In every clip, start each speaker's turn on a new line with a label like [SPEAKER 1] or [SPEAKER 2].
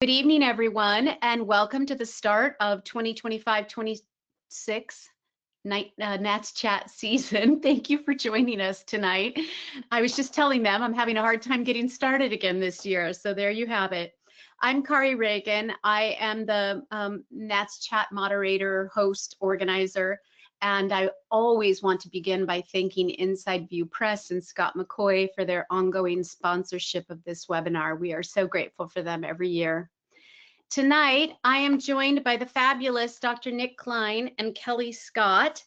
[SPEAKER 1] Good evening, everyone, and welcome to the start of 2025-26 NATS chat season. Thank you for joining us tonight. I was just telling them I'm having a hard time getting started again this year, so there you have it. I'm Kari Ragan. I am the NATS chat moderator, host, organizer, and I always want to begin by thanking Inside View Press and Scott McCoy for their ongoing sponsorship of this webinar. We are so grateful for them every year. Tonight, I am joined by the fabulous Dr. Nick Klein and Kelly Scott,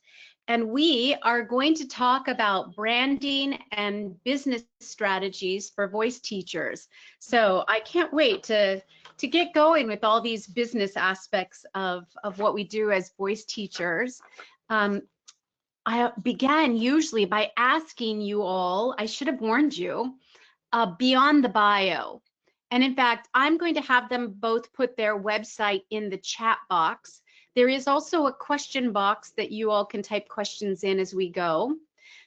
[SPEAKER 1] and we are going to talk about branding and business strategies for voice teachers. So I can't wait to get going with all these business aspects of what we do as voice teachers. I began usually by asking you all, I should have warned you, beyond the bio. And in fact, I'm going to have them both put their website in the chat box. There is also a question box that you all can type questions in as we go.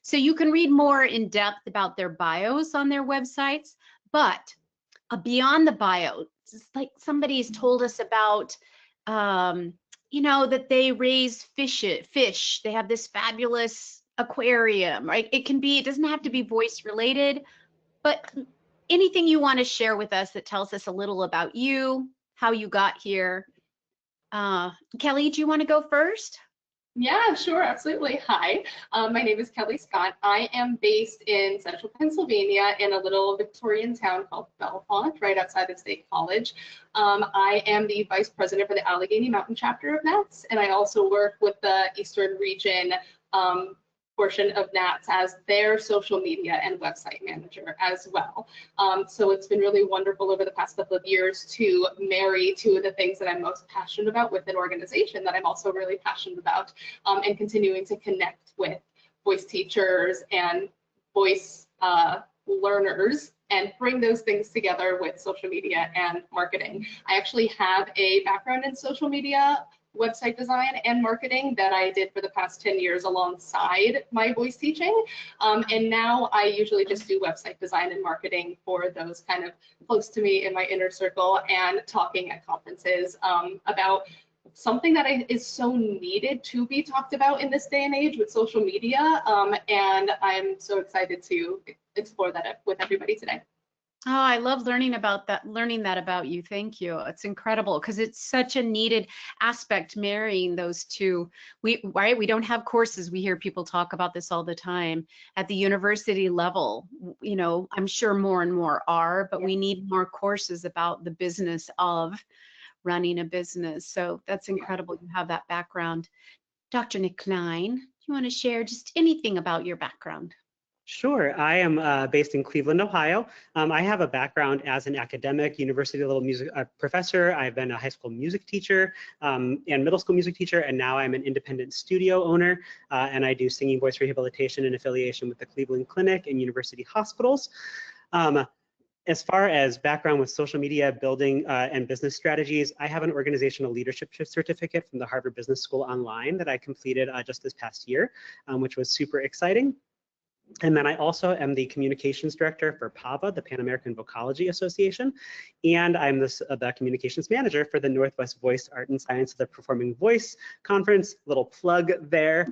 [SPEAKER 1] So you can read more in depth about their bios on their websites, but beyond the bio, it's like somebody's told us about, you know, that they raise fish. They have this fabulous aquarium, right? It doesn't have to be voice related, but anything you want to share with us that tells us a little about you, how you got here. Kelly, do you want to go first?
[SPEAKER 2] Yeah, sure, absolutely. Hi, my name is Kelly Scott. I am based in central Pennsylvania in a little Victorian town called Bellefonte, right outside of State College. I am the vice president for the Allegheny Mountain chapter of NATS, and I also work with the Eastern region portion of NATS as their social media and website manager as well. So it's been really wonderful over the past couple of years to marry two of the things that I'm most passionate about with an organization that I'm also really passionate about, and continuing to connect with voice teachers and voice learners and bring those things together with social media and marketing. I actually have a background in social media, website design and marketing that I did for the past 10 years alongside my voice teaching. And now I usually just do website design and marketing for those kind of close to me in my inner circle and talking at conferences about something that is so needed to be talked about in this day and age with social media. And I'm so excited to explore that with everybody today.
[SPEAKER 1] Oh, I love learning that about you. Thank you. It's incredible because it's such a needed aspect, marrying those two. We don't have courses. We hear people talk about this all the time at the university level. You know, I'm sure more and more are, but we need more courses about the business of running a business. So that's incredible. You have that background. Dr. Nick Klein, do you want to share just anything about your background?
[SPEAKER 3] Sure. I am based in Cleveland, Ohio. I have a background as an academic, university level music professor. I've been a high school music teacher and middle school music teacher, and now I'm an independent studio owner, and I do singing voice rehabilitation in affiliation with the Cleveland Clinic and university hospitals. As far as background with social media building and business strategies, I have an organizational leadership certificate from the Harvard Business School online that I completed just this past year, which was super exciting. And then I also am the communications director for PAVA, the Pan American Vocology Association, and I'm the communications manager for the Northwest Voice, Art and Science of the Performing Voice Conference. Little plug there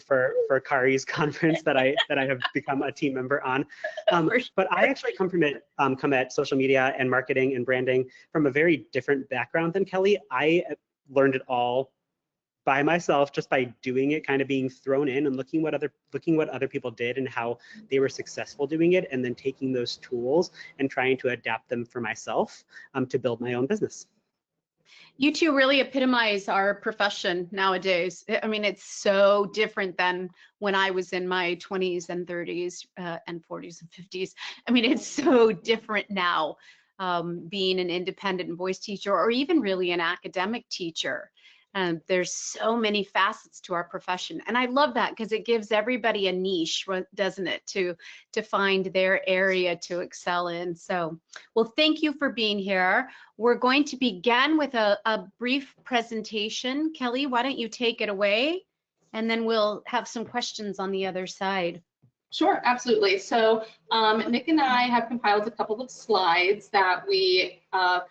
[SPEAKER 3] for Kari's conference that I have become a team member on. But I actually come at social media and marketing and branding from a very different background than Kelly. I learned it all by myself, just by doing it, kind of being thrown in and looking what other people did and how they were successful doing it, and then taking those tools and trying to adapt them for myself to build my own business.
[SPEAKER 1] You two really epitomize our profession nowadays. I mean, it's so different than when I was in my 20s and 30s and 40s and 50s. I mean, it's so different now, being an independent voice teacher or even really an academic teacher. There's so many facets to our profession, and I love that because it gives everybody a niche, doesn't it, to find their area to excel in. So, well, thank you for being here. We're going to begin with a brief presentation. Kelly, why don't you take it away, and then we'll have some questions on the other side.
[SPEAKER 2] Sure, absolutely. So Nick and I have compiled a couple of slides that we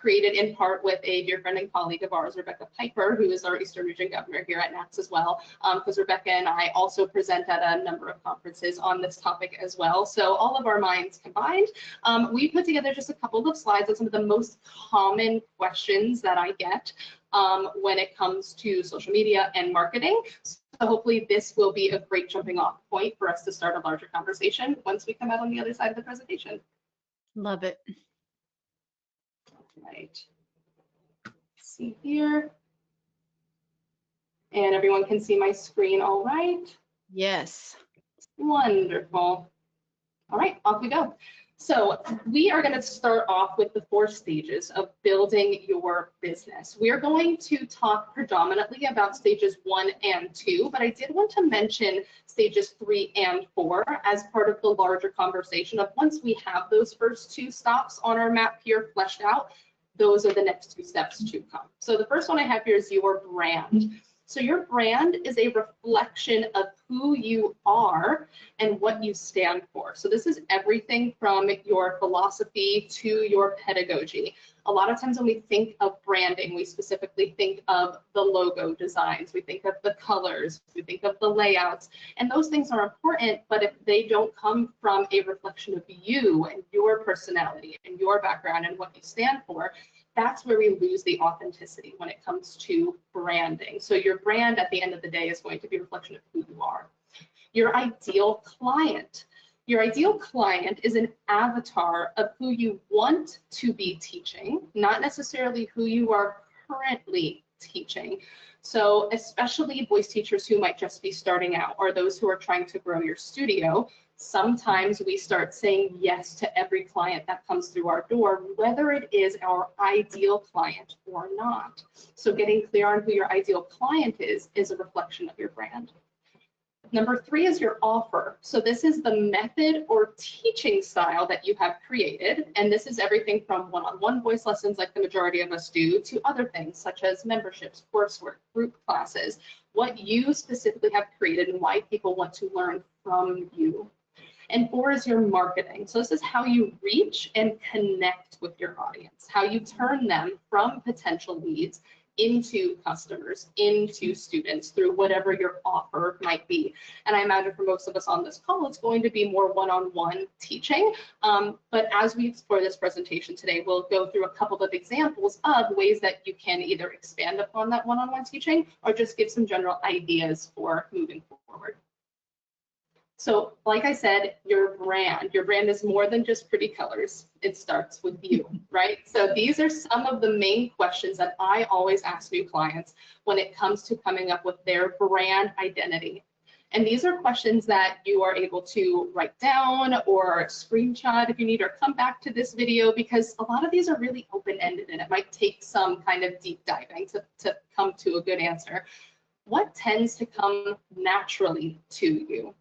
[SPEAKER 2] created in part with a dear friend and colleague of ours, Rebecca Piper, who is our Eastern Region Governor here at NATS as well, because Rebecca and I also present at a number of conferences on this topic as well. So all of our minds combined, we put together just a couple of slides of some of the most common questions that I get when it comes to social media and marketing. So hopefully this will be a great jumping off point for us to start a larger conversation once we come out on the other side of the presentation.
[SPEAKER 1] Love it.
[SPEAKER 2] Right. Let's see here. And everyone can see my screen all right?
[SPEAKER 1] Yes.
[SPEAKER 2] Wonderful. All right, off we go. So we are going to start off with the 4 stages of building your business. We are going to talk predominantly about stages 1 and 2, but I did want to mention stages 3 and 4 as part of the larger conversation of once we have those first 2 stops on our map here fleshed out, those are the next 2 steps to come. So the first one I have here is your brand. So your brand is a reflection of who you are and what you stand for. So this is everything from your philosophy to your pedagogy. A lot of times when we think of branding, we specifically think of the logo designs, we think of the colors, we think of the layouts, and those things are important, but if they don't come from a reflection of you and your personality and your background and what you stand for, that's where we lose the authenticity when it comes to branding. So your brand at the end of the day is going to be a reflection of who you are. Your ideal client. Your ideal client is an avatar of who you want to be teaching, not necessarily who you are currently teaching. So especially voice teachers who might just be starting out or those who are trying to grow your studio, sometimes we start saying yes to every client that comes through our door, whether it is our ideal client or not. So getting clear on who your ideal client is a reflection of your brand. Number 3 is your offer. So this is the method or teaching style that you have created. And this is everything from one-on-one voice lessons like the majority of us do to other things such as memberships, coursework, group classes, what you specifically have created and why people want to learn from you. And 4 is your marketing. So this is how you reach and connect with your audience, how you turn them from potential leads into customers, into students through whatever your offer might be. And I imagine for most of us on this call, it's going to be more one-on-one teaching. But as we explore this presentation today, we'll go through a couple of examples of ways that you can either expand upon that one-on-one teaching or just give some general ideas for moving forward. So like I said, your brand is more than just pretty colors. It starts with you, right? So these are some of the main questions that I always ask new clients when it comes to coming up with their brand identity. And these are questions that you are able to write down or screenshot if you need, or come back to this video because a lot of these are really open-ended and it might take some kind of deep diving to come to a good answer. What tends to come naturally to you?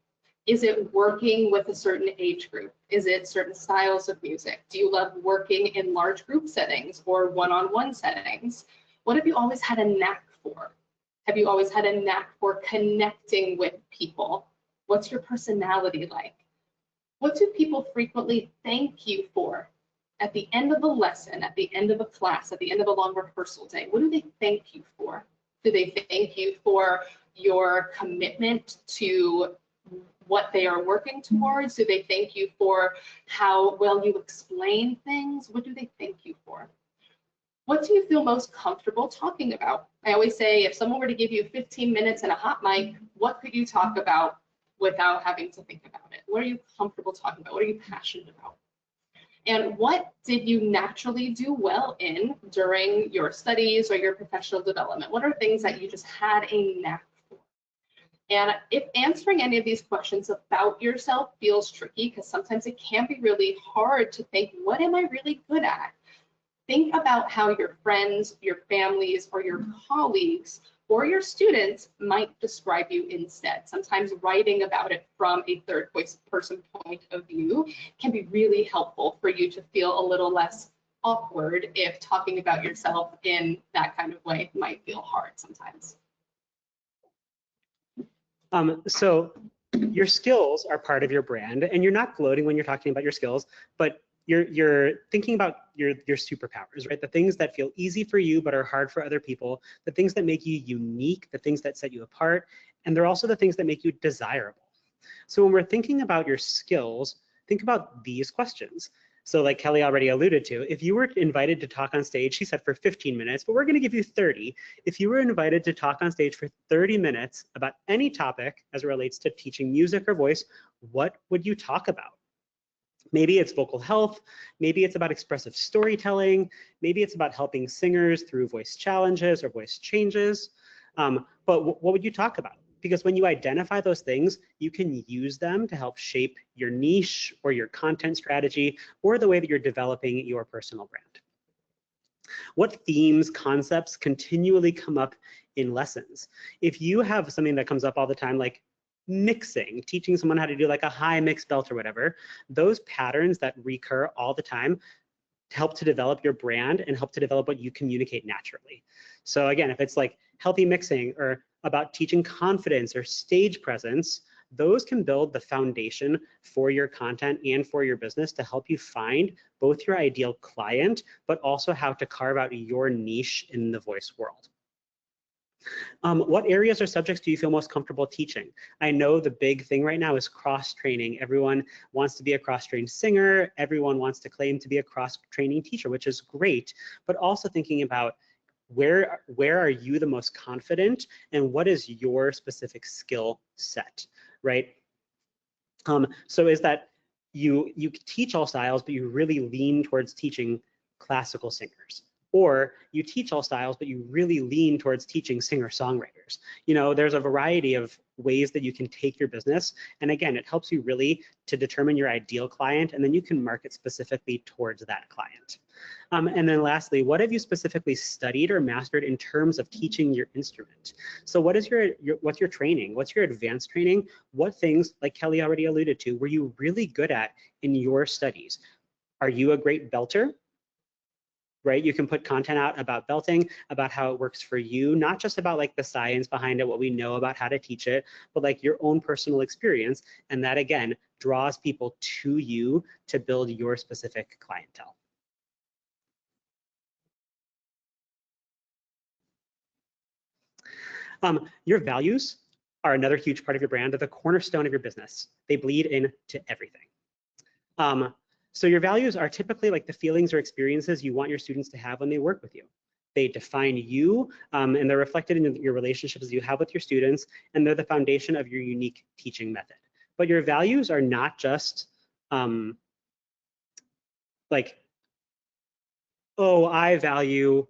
[SPEAKER 2] Is it working with a certain age group? Is it certain styles of music? Do you love working in large group settings or one-on-one settings? What have you always had a knack for? Have you always had a knack for connecting with people? What's your personality like? What do people frequently thank you for? At the end of a lesson, at the end of a class, at the end of a long rehearsal day, what do they thank you for? Do they thank you for your commitment to what they are working towards? Do they thank you for how well you explain things? What do they thank you for? What do you feel most comfortable talking about? I always say if someone were to give you 15 minutes and a hot mic, what could you talk about without having to think about it? What are you comfortable talking about? What are you passionate about? And what did you naturally do well in during your studies or your professional development? What are things that you just had a knack for? And if answering any of these questions about yourself feels tricky, because sometimes it can be really hard to think, what am I really good at? Think about how your friends, your families, or your colleagues, or your students might describe you instead. Sometimes writing about it from a third person point of view can be really helpful for you to feel a little less awkward if talking about yourself in that kind of way might feel hard sometimes.
[SPEAKER 3] So Your skills are part of your brand, and you're not gloating when you're talking about your skills, but you're thinking about your superpowers, right? The things that feel easy for you but are hard for other people, the things that make you unique, the things that set you apart, and they're also the things that make you desirable. So when we're thinking about your skills, think about these questions. So like Kelly already alluded to, if you were invited to talk on stage, she said for 15 minutes, but we're going to give you 30. If you were invited to talk on stage for 30 minutes about any topic as it relates to teaching music or voice, what would you talk about? Maybe it's vocal health, maybe it's about expressive storytelling, maybe it's about helping singers through voice challenges or voice changes. But what would you talk about? Because when you identify those things, you can use them to help shape your niche or your content strategy or the way that you're developing your personal brand. What themes, concepts continually come up in lessons? If you have something that comes up all the time, like mixing, teaching someone how to do like a high mix belt or whatever, those patterns that recur all the time help to develop your brand and help to develop what you communicate naturally. So again, if it's like healthy mixing or about teaching confidence or stage presence, those can build the foundation for your content and for your business to help you find both your ideal client, but also how to carve out your niche in the voice world. What areas or subjects do you feel most comfortable teaching? I know the big thing right now is cross-training. Everyone wants to be a cross-trained singer. Everyone wants to claim to be a cross-training teacher, which is great, but also thinking about where are you the most confident and what is your specific skill set, right? So is that you teach all styles, but you really lean towards teaching classical singers? Or you teach all styles, but you really lean towards teaching singer-songwriters. You know, there's a variety of ways that you can take your business. And again, it helps you really to determine your ideal client, and then you can market specifically towards that client. And then lastly, what have you specifically studied or mastered in terms of teaching your instrument? So what is what's your training? What's your advanced training? What things, like Kelly already alluded to, were you really good at in your studies? Are you a great belter? Right? You can put content out about belting, about how it works for you, not just about like the science behind it, what we know about how to teach it, but like your own personal experience. And that again, draws people to you to build your specific clientele. Your values are another huge part of your brand. They're the cornerstone of your business. They bleed into everything. So your values are typically like the feelings or experiences you want your students to have when they work with you. They define you, and they're reflected in your relationships you have with your students, and they're the foundation of your unique teaching method. But your values are not just like, oh, I value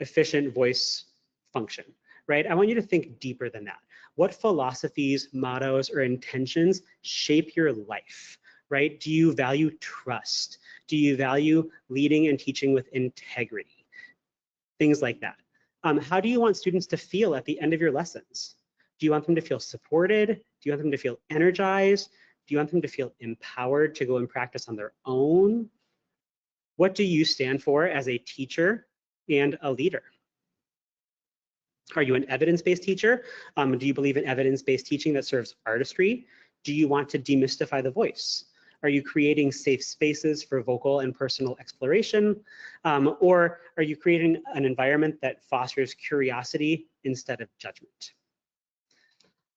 [SPEAKER 3] efficient voice function, right? I want you to think deeper than that. What philosophies, mottos, or intentions shape your life? Right? Do you value trust? Do you value leading and teaching with integrity? Things like that. How do you want students to feel at the end of your lessons? Do you want them to feel supported? Do you want them to feel energized? Do you want them to feel empowered to go and practice on their own? What do you stand for as a teacher and a leader? Are you an evidence-based teacher? Do you believe in evidence-based teaching that serves artistry? Do you want to demystify the voice? Are you creating safe spaces for vocal and personal exploration? Or are you creating an environment that fosters curiosity instead of judgment?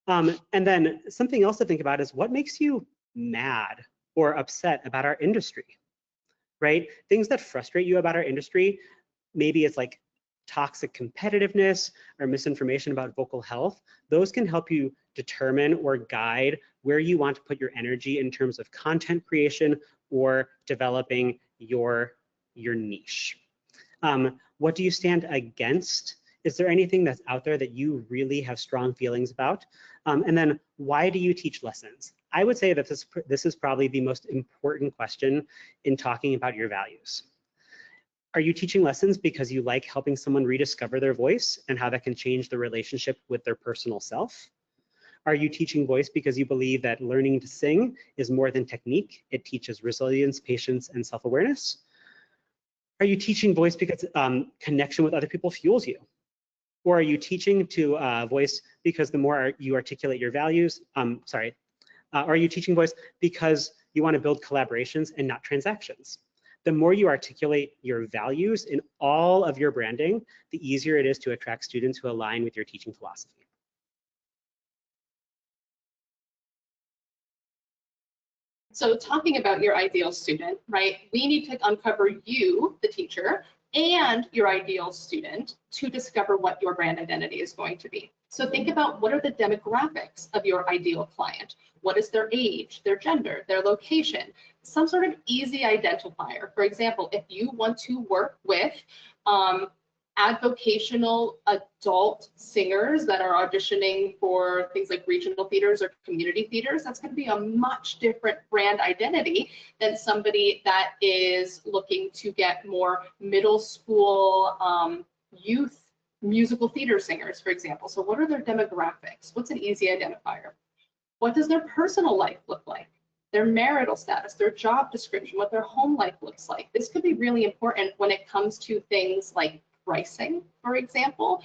[SPEAKER 3] And then something else to think about is what makes you mad or upset about our industry, right? Things that frustrate you about our industry, maybe it's like toxic competitiveness or misinformation about vocal health. Those can help you determine or guide where you want to put your energy in terms of content creation or developing your niche. What do you stand against? Is there anything that's out there that you really have strong feelings about? And then why do you teach lessons? I would say that this is probably the most important question in talking about your values. Are you teaching lessons because you like helping someone rediscover their voice and how that can change the relationship with their personal self? Are you teaching voice because you believe that learning to sing is more than technique? It teaches resilience, patience, and self-awareness. Are you teaching voice because connection with other people fuels you? Or are you teaching to voice because the more you articulate your values, Or are you teaching voice because you want to build collaborations and not transactions? The more you articulate your values in all of your branding, the easier it is to attract students who align with your teaching philosophy.
[SPEAKER 2] So talking about your ideal student, right? We need to uncover you, the teacher, and your ideal student to discover what your brand identity is going to be. So think about what are the demographics of your ideal client? What is their age, their gender, their location? Some sort of easy identifier. For example, if you want to work with advocational adult singers that are auditioning for things like regional theaters or community theaters, that's going to be a much different brand identity than somebody that is looking to get more middle school youth musical theater singers, for example. So what are their demographics? What's an easy identifier? What does their personal life look like? Their marital status, their job description, what their home life looks like. This could be really important when it comes to things like pricing, for example.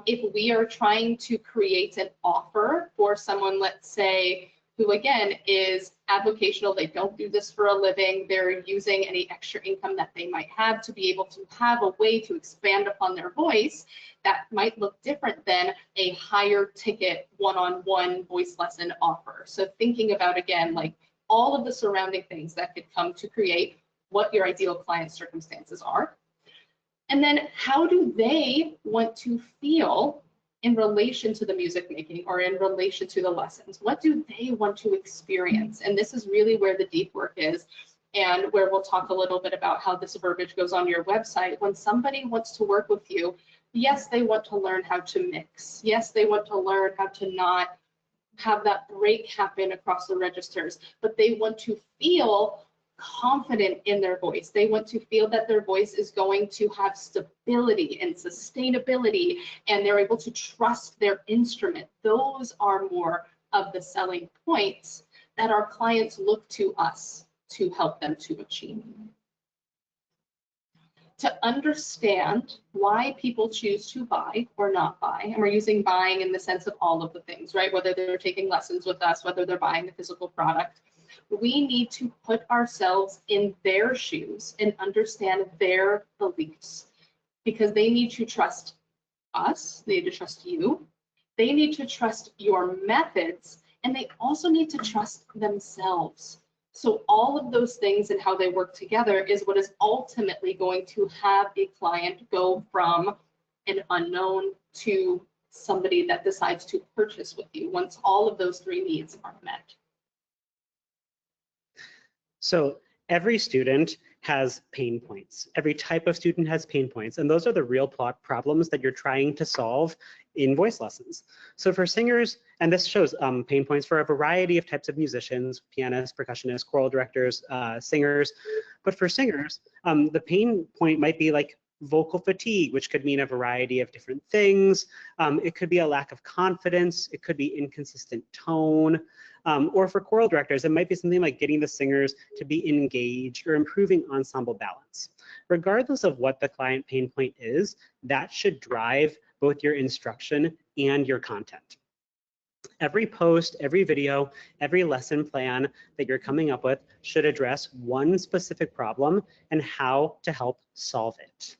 [SPEAKER 2] If we are trying to create an offer for someone, let's say, who again is avocational, they don't do this for a living, they're using any extra income that they might have to be able to have a way to expand upon their voice, that might look different than a higher ticket one-on-one voice lesson offer. So thinking about, again, like all of the surrounding things that could come to create what your ideal client circumstances are. And then how do they want to feel in relation to the music making or in relation to the lessons? What do they want to experience? And this is really where the deep work is, and where we'll talk a little bit about how this verbiage goes on your website. When somebody wants to work with you, yes, they want to learn how to mix. Yes, they want to learn how to not have that break happen across the registers, but they want to feel confident in their voice. They want to feel that their voice is going to have stability and sustainability, and they're able to trust their instrument. Those are more of the selling points that our clients look to us to help them to achieve. To understand why people choose to buy or not buy, and we're using buying in the sense of all of the things, right? Whether they're taking lessons with us, whether they're buying a physical product, we need to put ourselves in their shoes and understand their beliefs, because they need to trust us, they need to trust you, they need to trust your methods, and they also need to trust themselves. So all of those things and how they work together is what is ultimately going to have a client go from an unknown to somebody that decides to purchase with you once all of those three needs are met.
[SPEAKER 3] So every student has pain points. Every type of student has pain points, and those are the real problems that you're trying to solve in voice lessons. So for singers, and this shows pain points for a variety of types of musicians, pianists, percussionists, choral directors, singers. But for singers, the pain point might be like vocal fatigue, which could mean a variety of different things. It could be a lack of confidence. It could be inconsistent tone. Or for choral directors, it might be something like getting the singers to be engaged or improving ensemble balance. Regardless of what the client pain point is, that should drive both your instruction and your content. Every post, every video, every lesson plan that you're coming up with should address one specific problem and how to help solve it.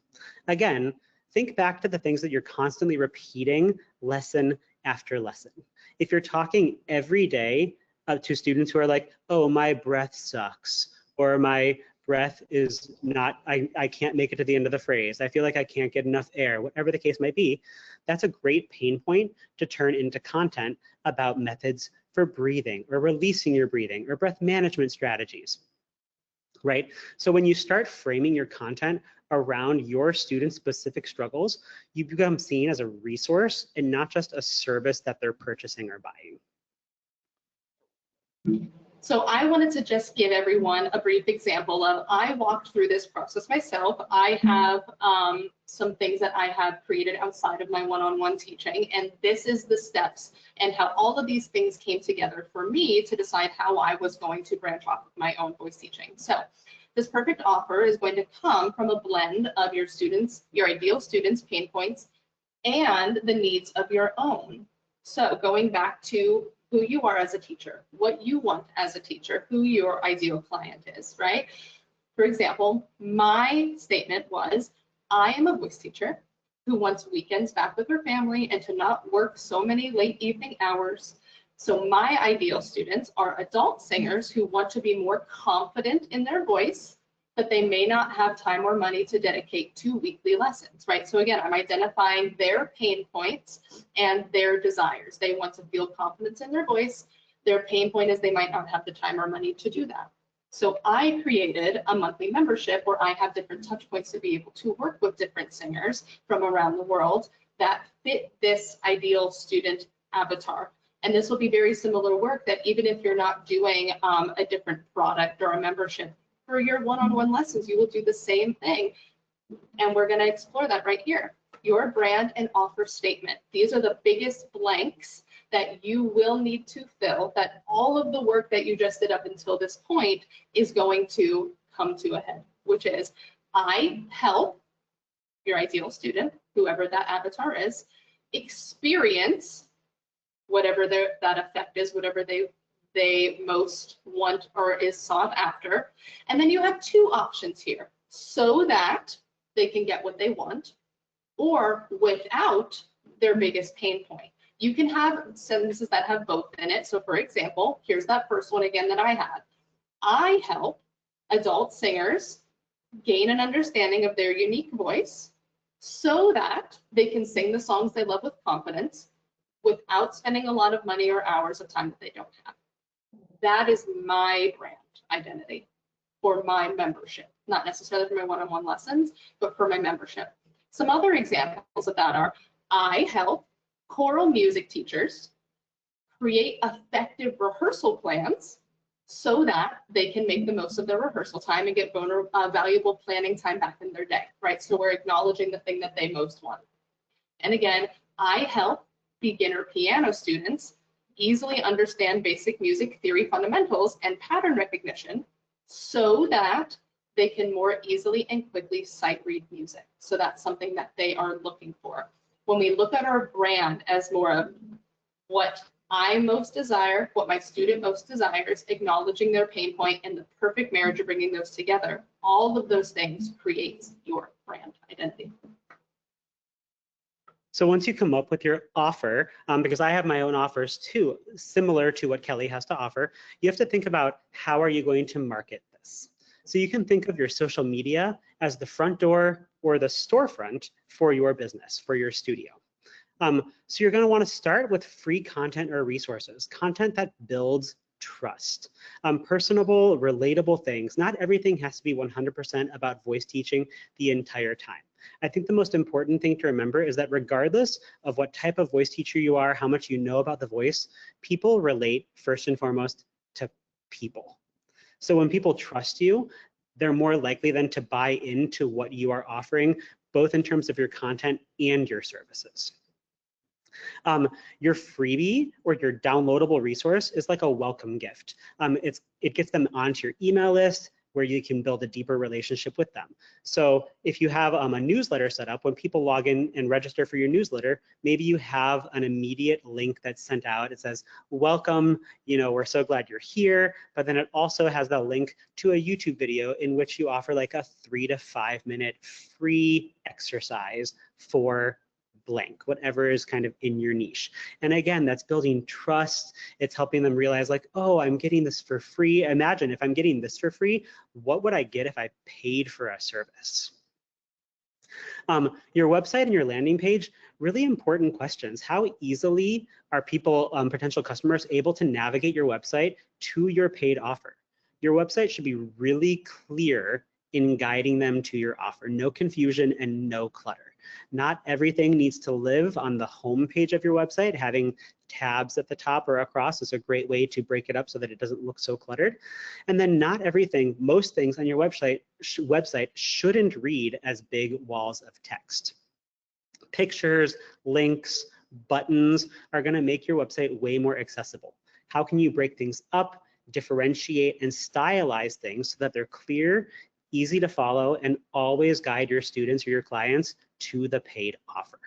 [SPEAKER 3] Again, think back to the things that you're constantly repeating lesson after lesson. If you're talking every day to students who are like, oh, my breath sucks, or my breath is not, I can't make it to the end of the phrase, I feel like I can't get enough air, whatever the case might be, that's a great pain point to turn into content about methods for breathing or releasing your breathing or breath management strategies, right? So when you start framing your content around your students' specific struggles, you become seen as a resource and not just a service that they're purchasing or buying.
[SPEAKER 2] So I wanted to just give everyone a brief example of, I walked through this process myself. I have some things that I have created outside of my one-on-one teaching, and this is the steps and how all of these things came together for me to decide how I was going to branch off of my own voice teaching. So this perfect offer is going to come from a blend of your students, your ideal students' pain points, and the needs of your own. So going back to who you are as a teacher, what you want as a teacher, who your ideal client is, right? For example, my statement was, I am a voice teacher who wants weekends back with her family and to not work so many late evening hours. So my ideal students are adult singers who want to be more confident in their voice, but they may not have time or money to dedicate to weekly lessons, right? So again, I'm identifying their pain points and their desires. They want to feel confidence in their voice. Their pain point is they might not have the time or money to do that. So I created a monthly membership where I have different touch points to be able to work with different singers from around the world that fit this ideal student avatar. And this will be very similar work that even if you're not doing a different product or a membership, for your one-on-one lessons, you will do the same thing. And we're going to explore that right here. Your brand and offer statement. These are the biggest blanks that you will need to fill, that all of the work that you just did up until this point is going to come to a head, which is, I help your ideal student, whoever that avatar is, experience whatever that effect is, whatever they most want or is sought after. And then you have two options here, so that they can get what they want, or without their biggest pain point. You can have sentences that have both in it. So for example, here's that first one again that I had. I help adult singers gain an understanding of their unique voice so that they can sing the songs they love with confidence without spending a lot of money or hours of time that they don't have. That is my brand identity for my membership, not necessarily for my one-on-one lessons, but for my membership. Some other examples of that are, I help choral music teachers create effective rehearsal plans so that they can make the most of their rehearsal time and get valuable planning time back in their day, right? So we're acknowledging the thing that they most want. And again, I help beginner piano students easily understand basic music theory fundamentals and pattern recognition so that they can more easily and quickly sight read music. So that's something that they are looking for. When we look at our brand as more of what I most desire, what my student most desires, acknowledging their pain point and the perfect marriage of bringing those together, all of those things creates your brand identity.
[SPEAKER 3] So once you come up with your offer, because I have my own offers too, similar to what Kelly has to offer, you have to think about how are you going to market this. So you can think of your social media as the front door or the storefront for your business, for your studio. So you're going to want to start with free content or resources, content that builds trust, personable, relatable things. Not everything has to be 100% about voice teaching the entire time. I think the most important thing to remember is that regardless of what type of voice teacher you are, how much you know about the voice, people relate first and foremost to people. So when people trust you, they're more likely then to buy into what you are offering, both in terms of your content and your services. Your freebie or your downloadable resource is like a welcome gift. It gets them onto your email list where you can build a deeper relationship with them. So if you have a newsletter set up, when people log in and register for your newsletter, maybe you have an immediate link that's sent out. It says, welcome, we're so glad you're here. But then it also has the link to a YouTube video in which you offer like a 3 to 5 minute free exercise for blank, whatever is kind of in your niche. And again, that's building trust. It's helping them realize like, oh, I'm getting this for free. Imagine if I'm getting this for free, what would I get if I paid for a service? Your website and your landing page, really important questions. How easily are people, potential customers, able to navigate your website to your paid offer? Your website should be really clear in guiding them to your offer. No confusion and no clutter. Not everything needs to live on the home page of your website. Having tabs at the top or across is a great way to break it up so that it doesn't look so cluttered. And then not everything, most things on your website shouldn't read as big walls of text. Pictures, links, buttons are going to make your website way more accessible. How can you break things up, differentiate, and stylize things so that they're clear, easy to follow, and always guide your students or your clients to the paid offer?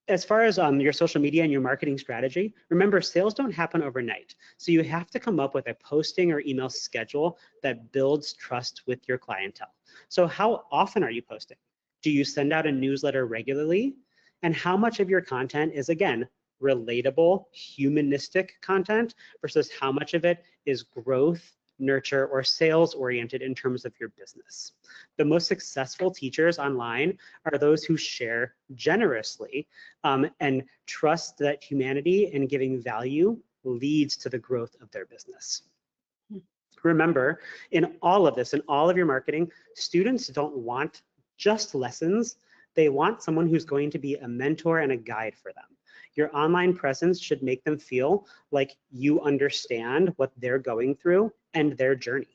[SPEAKER 3] As far as your social media and your marketing strategy, remember, sales don't happen overnight. So you have to come up with a posting or email schedule that builds trust with your clientele. So how often are you posting? Do you send out a newsletter regularly? And how much of your content is, again, relatable, humanistic content versus how much of it is growth, nurture, or sales oriented in terms of your business? The most successful teachers online are those who share generously and trust that humanity and giving value leads to the growth of their business. Remember, in all of this, in all of your marketing, students don't want just lessons. They want someone who's going to be a mentor and a guide for them. Your online presence should make them feel like you understand what they're going through and their journey.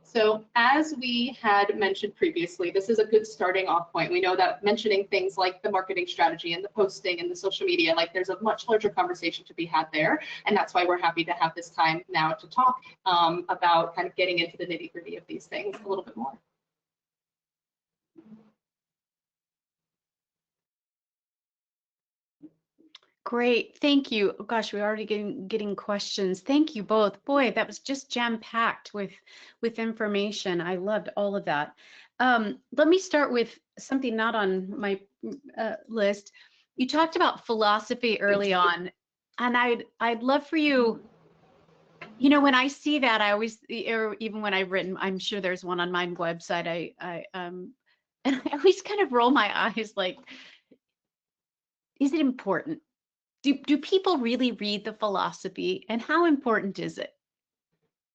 [SPEAKER 2] So as we had mentioned previously, this is a good starting off point. We know that mentioning things like the marketing strategy and the posting and the social media, like there's a much larger conversation to be had there. And that's why we're happy to have this time now to talk about kind of getting into the nitty-gritty of these things a little bit more.
[SPEAKER 1] Great, thank you. Oh, gosh, we're already getting questions. Thank you both. Boy, that was just jam-packed with information. I loved all of that. Let me start with something not on my list. You talked about philosophy early on, and I'd love for you. You know, when I see that, I always, or even when I've written, I'm sure there's one on my website. And I always kind of roll my eyes, like, is it important? Do people really read the philosophy, and how important is it?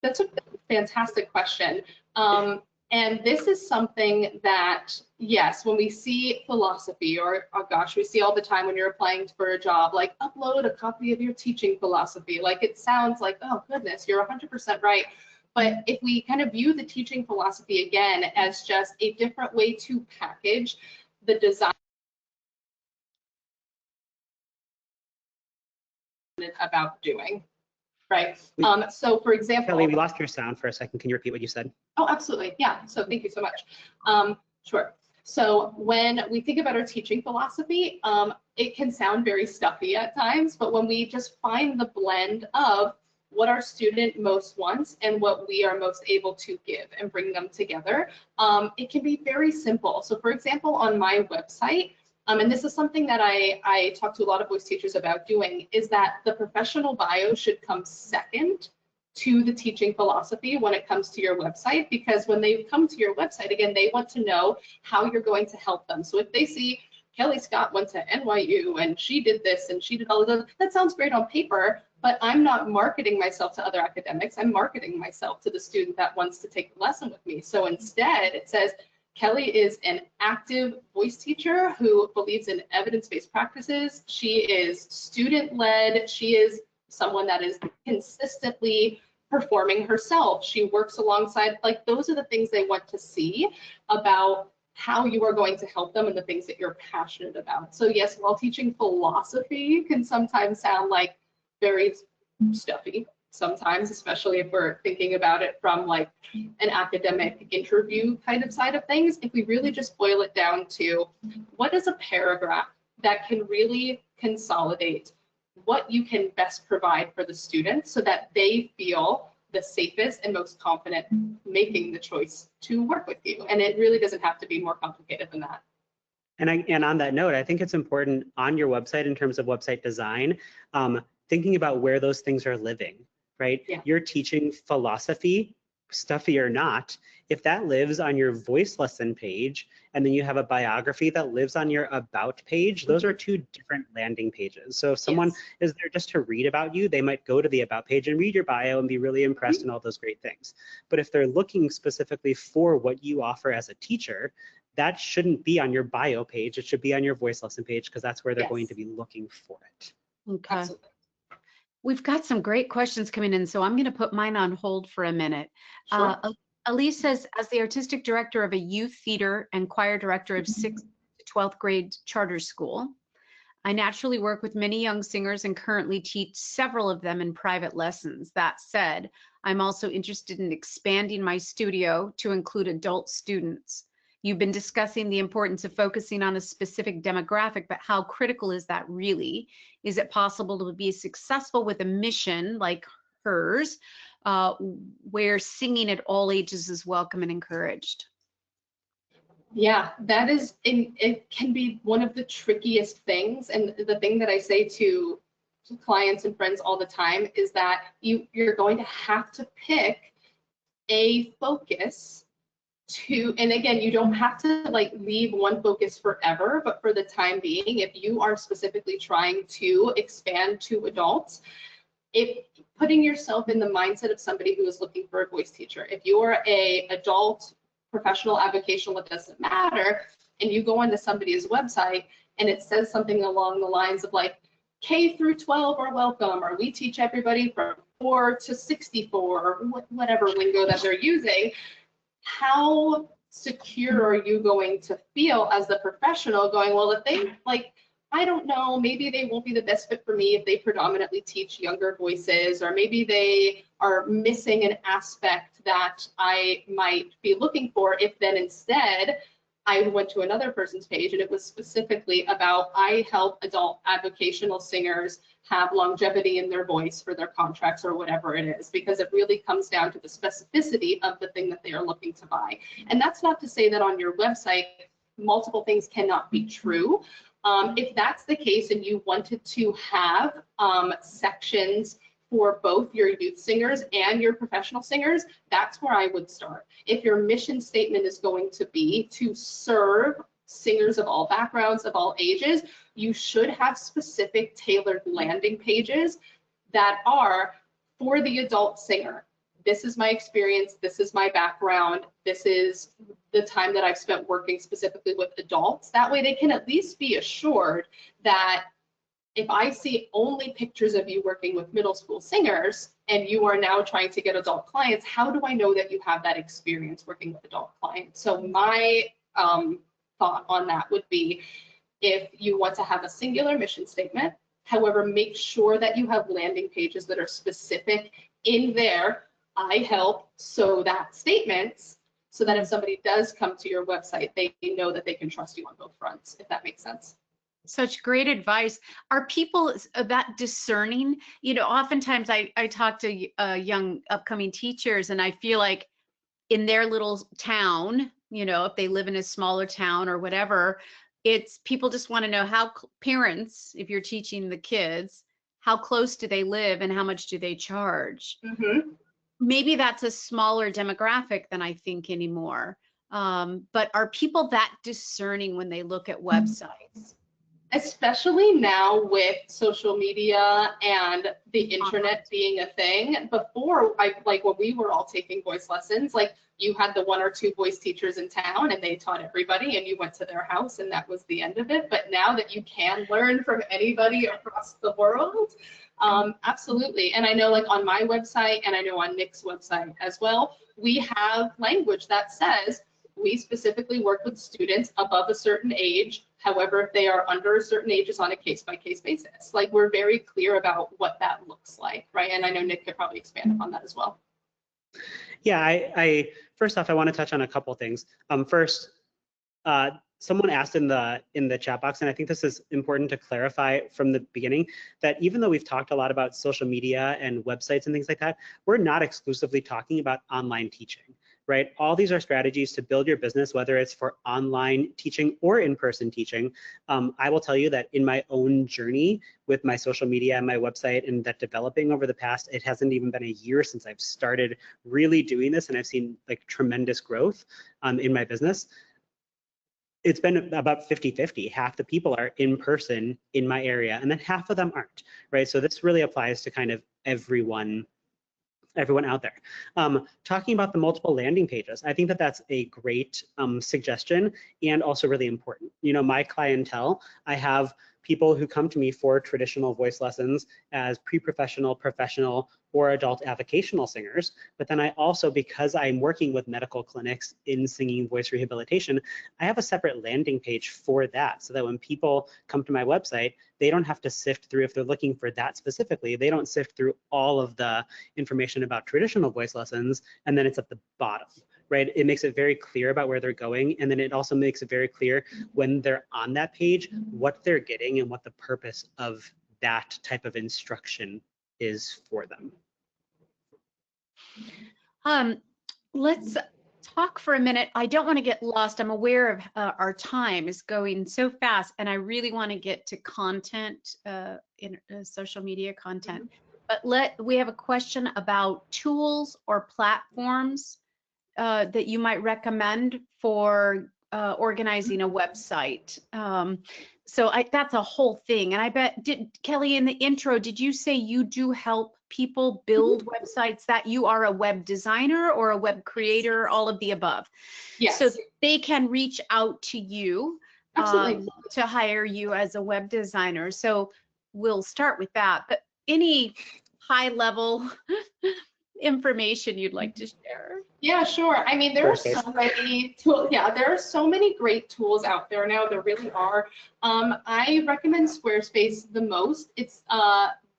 [SPEAKER 2] That's a fantastic question. And this is something that, yes, when we see philosophy, or oh gosh, we see all the time when you're applying for a job, like upload a copy of your teaching philosophy. Like it sounds like, oh goodness, you're 100% right. But if we kind of view the teaching philosophy again as just a different way to package the design about doing, right? So for example,
[SPEAKER 3] Kelly, we lost your sound for a second. Can you repeat what you said?
[SPEAKER 2] Oh, absolutely. Yeah. So thank you so much. Sure. So when we think about our teaching philosophy, it can sound very stuffy at times, but when we just find the blend of what our student most wants and what we are most able to give and bring them together, it can be very simple. So for example, on my website, and this is something that I talk to a lot of voice teachers about doing, is that the professional bio should come second to the teaching philosophy when it comes to your website, because when they come to your website, again, they want to know how you're going to help them. So if they see Kelly Scott went to NYU and she did this and she did all of that, that sounds great on paper, but I'm not marketing myself to other academics. I'm marketing myself to the student that wants to take the lesson with me. So instead, it says, Kelly is an active voice teacher who believes in evidence-based practices. She is student-led. She is someone that is consistently performing herself. She works alongside, like those are the things they want to see about how you are going to help them and the things that you're passionate about. So yes, while teaching philosophy can sometimes sound like very stuffy, sometimes, especially if we're thinking about it from like an academic interview kind of side of things, if we really just boil it down to what is a paragraph that can really consolidate what you can best provide for the students so that they feel the safest and most confident making the choice to work with you. And it really doesn't have to be more complicated than that.
[SPEAKER 3] And on that note, I think it's important on your website in terms of website design, thinking about where those things are living. Right?
[SPEAKER 2] Yeah.
[SPEAKER 3] Your teaching philosophy, stuffy or not, if that lives on your voice lesson page, and then you have a biography that lives on your about page, those are two different landing pages. So if someone is there just to read about you, they might go to the about page and read your bio and be really impressed and all those great things. But if they're looking specifically for what you offer as a teacher, that shouldn't be on your bio page. It should be on your voice lesson page, because that's where they're going to be looking for it.
[SPEAKER 1] Okay.
[SPEAKER 2] Absolutely.
[SPEAKER 1] We've got some great questions coming in, so I'm going to put mine on hold for a minute.
[SPEAKER 2] Sure.
[SPEAKER 1] Elise says, as the artistic director of a youth theater and choir director of 6th to 12th grade charter school, I naturally work with many young singers and currently teach several of them in private lessons. That said, I'm also interested in expanding my studio to include adult students. You've been discussing the importance of focusing on a specific demographic, but how critical is that really? Is it possible to be successful with a mission like hers, where singing at all ages is welcome and encouraged?
[SPEAKER 2] Yeah, that is, it can be one of the trickiest things. And the thing that I say to clients and friends all the time is that you're going to have to pick a focus to, and again, you don't have to like leave one focus forever, but for the time being, if you are specifically trying to expand to adults, if putting yourself in the mindset of somebody who is looking for a voice teacher, if you're a adult professional avocational, it doesn't matter, and you go onto somebody's website and it says something along the lines of like K through 12 are welcome, or we teach everybody from 4 to 64, or whatever lingo that they're using, how secure are you going to feel as the professional going, well, if they like, I don't know, maybe they won't be the best fit for me if they predominantly teach younger voices, or maybe they are missing an aspect that I might be looking for, if then instead I went to another person's page and it was specifically about, I help adult avocational singers have longevity in their voice for their contracts or whatever it is, because it really comes down to the specificity of the thing that they are looking to buy. And that's not to say that on your website, multiple things cannot be true. If that's the case and you wanted to have sections for both your youth singers and your professional singers, that's where I would start. If your mission statement is going to be to serve singers of all backgrounds, of all ages, you should have specific tailored landing pages that are for the adult singer. This is my experience, this is my background, this is the time that I've spent working specifically with adults. That way they can at least be assured that if I see only pictures of you working with middle school singers and you are now trying to get adult clients, how do I know that you have that experience working with adult clients? So my thought on that would be, if you want to have a singular mission statement, however, make sure that you have landing pages that are specific in there. I help sew that statements so that if somebody does come to your website, they know that they can trust you on both fronts, if that makes sense.
[SPEAKER 1] Such great advice. Are people that discerning? You know, oftentimes I talk to young upcoming teachers, and I feel like in their little town, you know, if they live in a smaller town or whatever, it's people just want to know how parents, if you're teaching the kids, how close do they live and how much do they charge?
[SPEAKER 2] Mm-hmm.
[SPEAKER 1] Maybe that's a smaller demographic than I think anymore. But are people that discerning when they look at websites?
[SPEAKER 2] Especially now with social media and the internet being a thing. Before, like when we were all taking voice lessons, like you had the 1 or 2 voice teachers in town and they taught everybody and you went to their house and that was the end of it. But now that you can learn from anybody across the world, absolutely. And I know like on my website, and I know on Nick's website as well, we have language that says we specifically work with students above a certain age. However, if they are under a certain age, it's on a case-by-case basis. Like, we're very clear about what that looks like, right? And I know Nick could probably expand upon that as well.
[SPEAKER 3] Yeah, I first off, I want to touch on a couple things. First, someone asked in the chat box, and I think this is important to clarify from the beginning, that even though we've talked a lot about social media and websites and things like that, we're not exclusively talking about online teaching, right? All these are strategies to build your business, whether it's for online teaching or in-person teaching. I will tell you that in my own journey with my social media and my website and that developing over the past, it hasn't even been a year since I've started really doing this, and I've seen like tremendous growth in my business. It's been about 50-50. Half the people are in person in my area, and then half of them aren't, right? So this really applies to kind of everyone out there. Talking about the multiple landing pages, I think that that's a great suggestion and also really important. You know, my clientele, I have people who come to me for traditional voice lessons as pre-professional, professional, or adult avocational singers. But then I also, because I'm working with medical clinics in singing voice rehabilitation, I have a separate landing page for that, so that when people come to my website, they don't have to sift through, if they're looking for that specifically, they don't sift through all of the information about traditional voice lessons, and then it's at the bottom. Right? It makes it very clear about where they're going, and then it also makes it very clear when they're on that page what they're getting and what the purpose of that type of instruction is for them.
[SPEAKER 1] Let's talk for a minute. I don't want to get lost. I'm aware of our time is going so fast, and I really want to get to content, in social media content. But we have a question about tools or platforms that you might recommend for organizing a website. So that's a whole thing. And I bet, Kelly, in the intro, did you say you do help people build websites, that you are a web designer or a web creator, all of the above?
[SPEAKER 2] Yes.
[SPEAKER 1] So they can reach out to you to hire you as a web designer. So we'll start with that. But any high level information you'd like to share?
[SPEAKER 2] Yeah, sure. I mean, there are so many tools. Yeah, there are so many great tools out there now. There really are. I recommend Squarespace the most. It's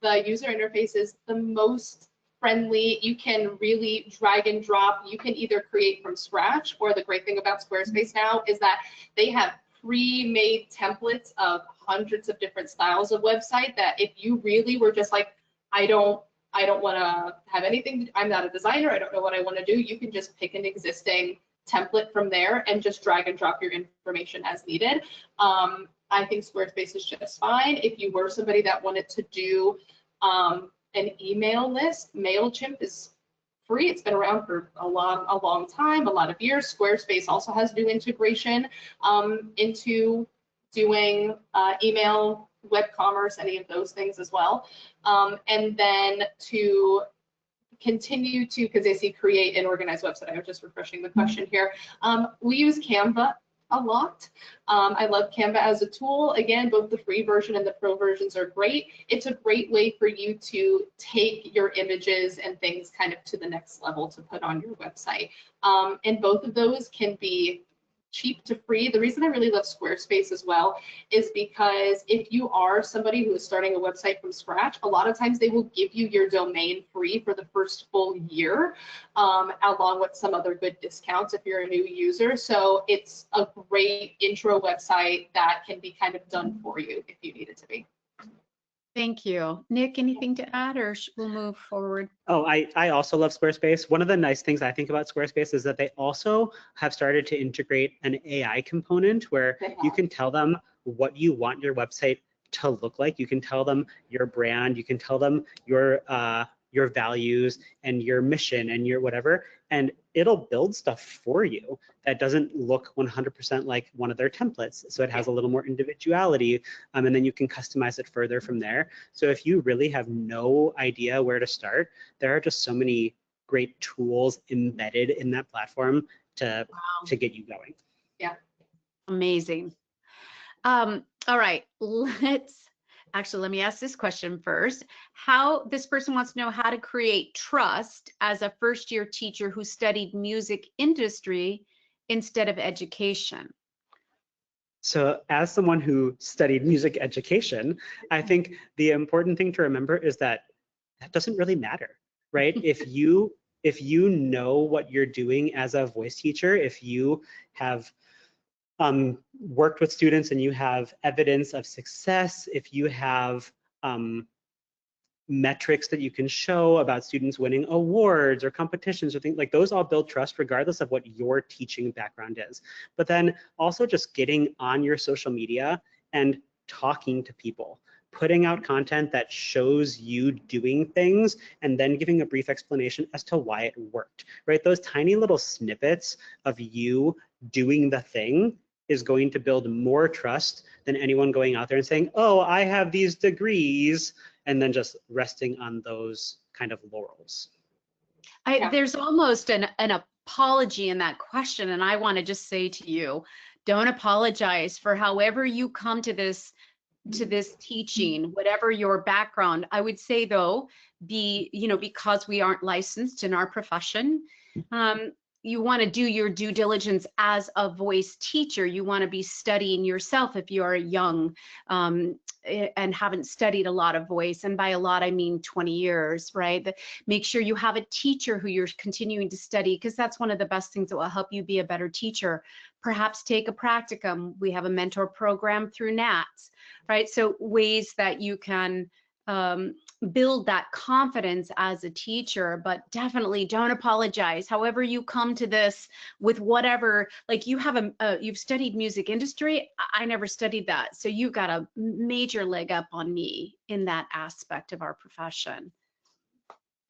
[SPEAKER 2] the user interface is the most friendly. You can really drag and drop. You can either create from scratch, or the great thing about Squarespace now is that they have pre-made templates of hundreds of different styles of website, that if you really were just like, I don't want to have anything, I'm not a designer, I don't know what I want to do, you can just pick an existing template from there and just drag and drop your information as needed. I think Squarespace is just fine. If you were somebody that wanted to do an email list, MailChimp is free. It's been around for a long time, a lot of years. Squarespace also has new integration into doing email, web commerce, any of those things as well. And then to continue to, because they see create and organize website, I was just refreshing the question here. We use Canva a lot. I love Canva as a tool. Again, both the free version and the pro versions are great. It's a great way for you to take your images and things kind of to the next level to put on your website. And both of those can be cheap to free. The reason I really love Squarespace as well is because if you are somebody who is starting a website from scratch, a lot of times they will give you your domain free for the first full year, along with some other good discounts if you're a new user. So it's a great intro website that can be kind of done for you if you need it to be.
[SPEAKER 1] Thank you. Nick, anything to add, or we'll move forward?
[SPEAKER 3] Oh, I also love Squarespace. One of the nice things I think about Squarespace is that they also have started to integrate an AI component where you can tell them what you want your website to look like. You can tell them your brand, you can tell them your values and your mission and your whatever, and it'll build stuff for you that doesn't look 100% like one of their templates. So it has a little more individuality, and then you can customize it further from there. So if you really have no idea where to start, there are just so many great tools embedded in that platform to get you going.
[SPEAKER 2] Yeah.
[SPEAKER 1] Amazing. All right, let me ask this question first. This person wants to know how to create trust as a first-year teacher who studied music industry instead of education.
[SPEAKER 3] So as someone who studied music education, I think the important thing to remember is that doesn't really matter, right? If you know what you're doing as a voice teacher, if you have worked with students and you have evidence of success, if you have metrics that you can show about students winning awards or competitions or things like those, all build trust regardless of what your teaching background is. But then also just getting on your social media and talking to people, putting out content that shows you doing things and then giving a brief explanation as to why it worked, right? Those tiny little snippets of you doing the thing is going to build more trust than anyone going out there and saying, oh, I have these degrees, and then just resting on those kind of laurels.
[SPEAKER 1] There's almost an apology in that question, and I want to just say to you, don't apologize for however you come to this to this teaching, whatever your background. I would say though, because we aren't licensed in our profession, you want to do your due diligence as a voice teacher. You want to be studying yourself if you're young and haven't studied a lot of voice. And by a lot, I mean 20 years, right? Make sure you have a teacher who you're continuing to study, because that's one of the best things that will help you be a better teacher. Perhaps take a practicum. We have a mentor program through NATS, right? So ways that you can build that confidence as a teacher, but definitely don't apologize. However you come to this with whatever, like you have you've studied music industry. I never studied that. So you got a major leg up on me in that aspect of our profession.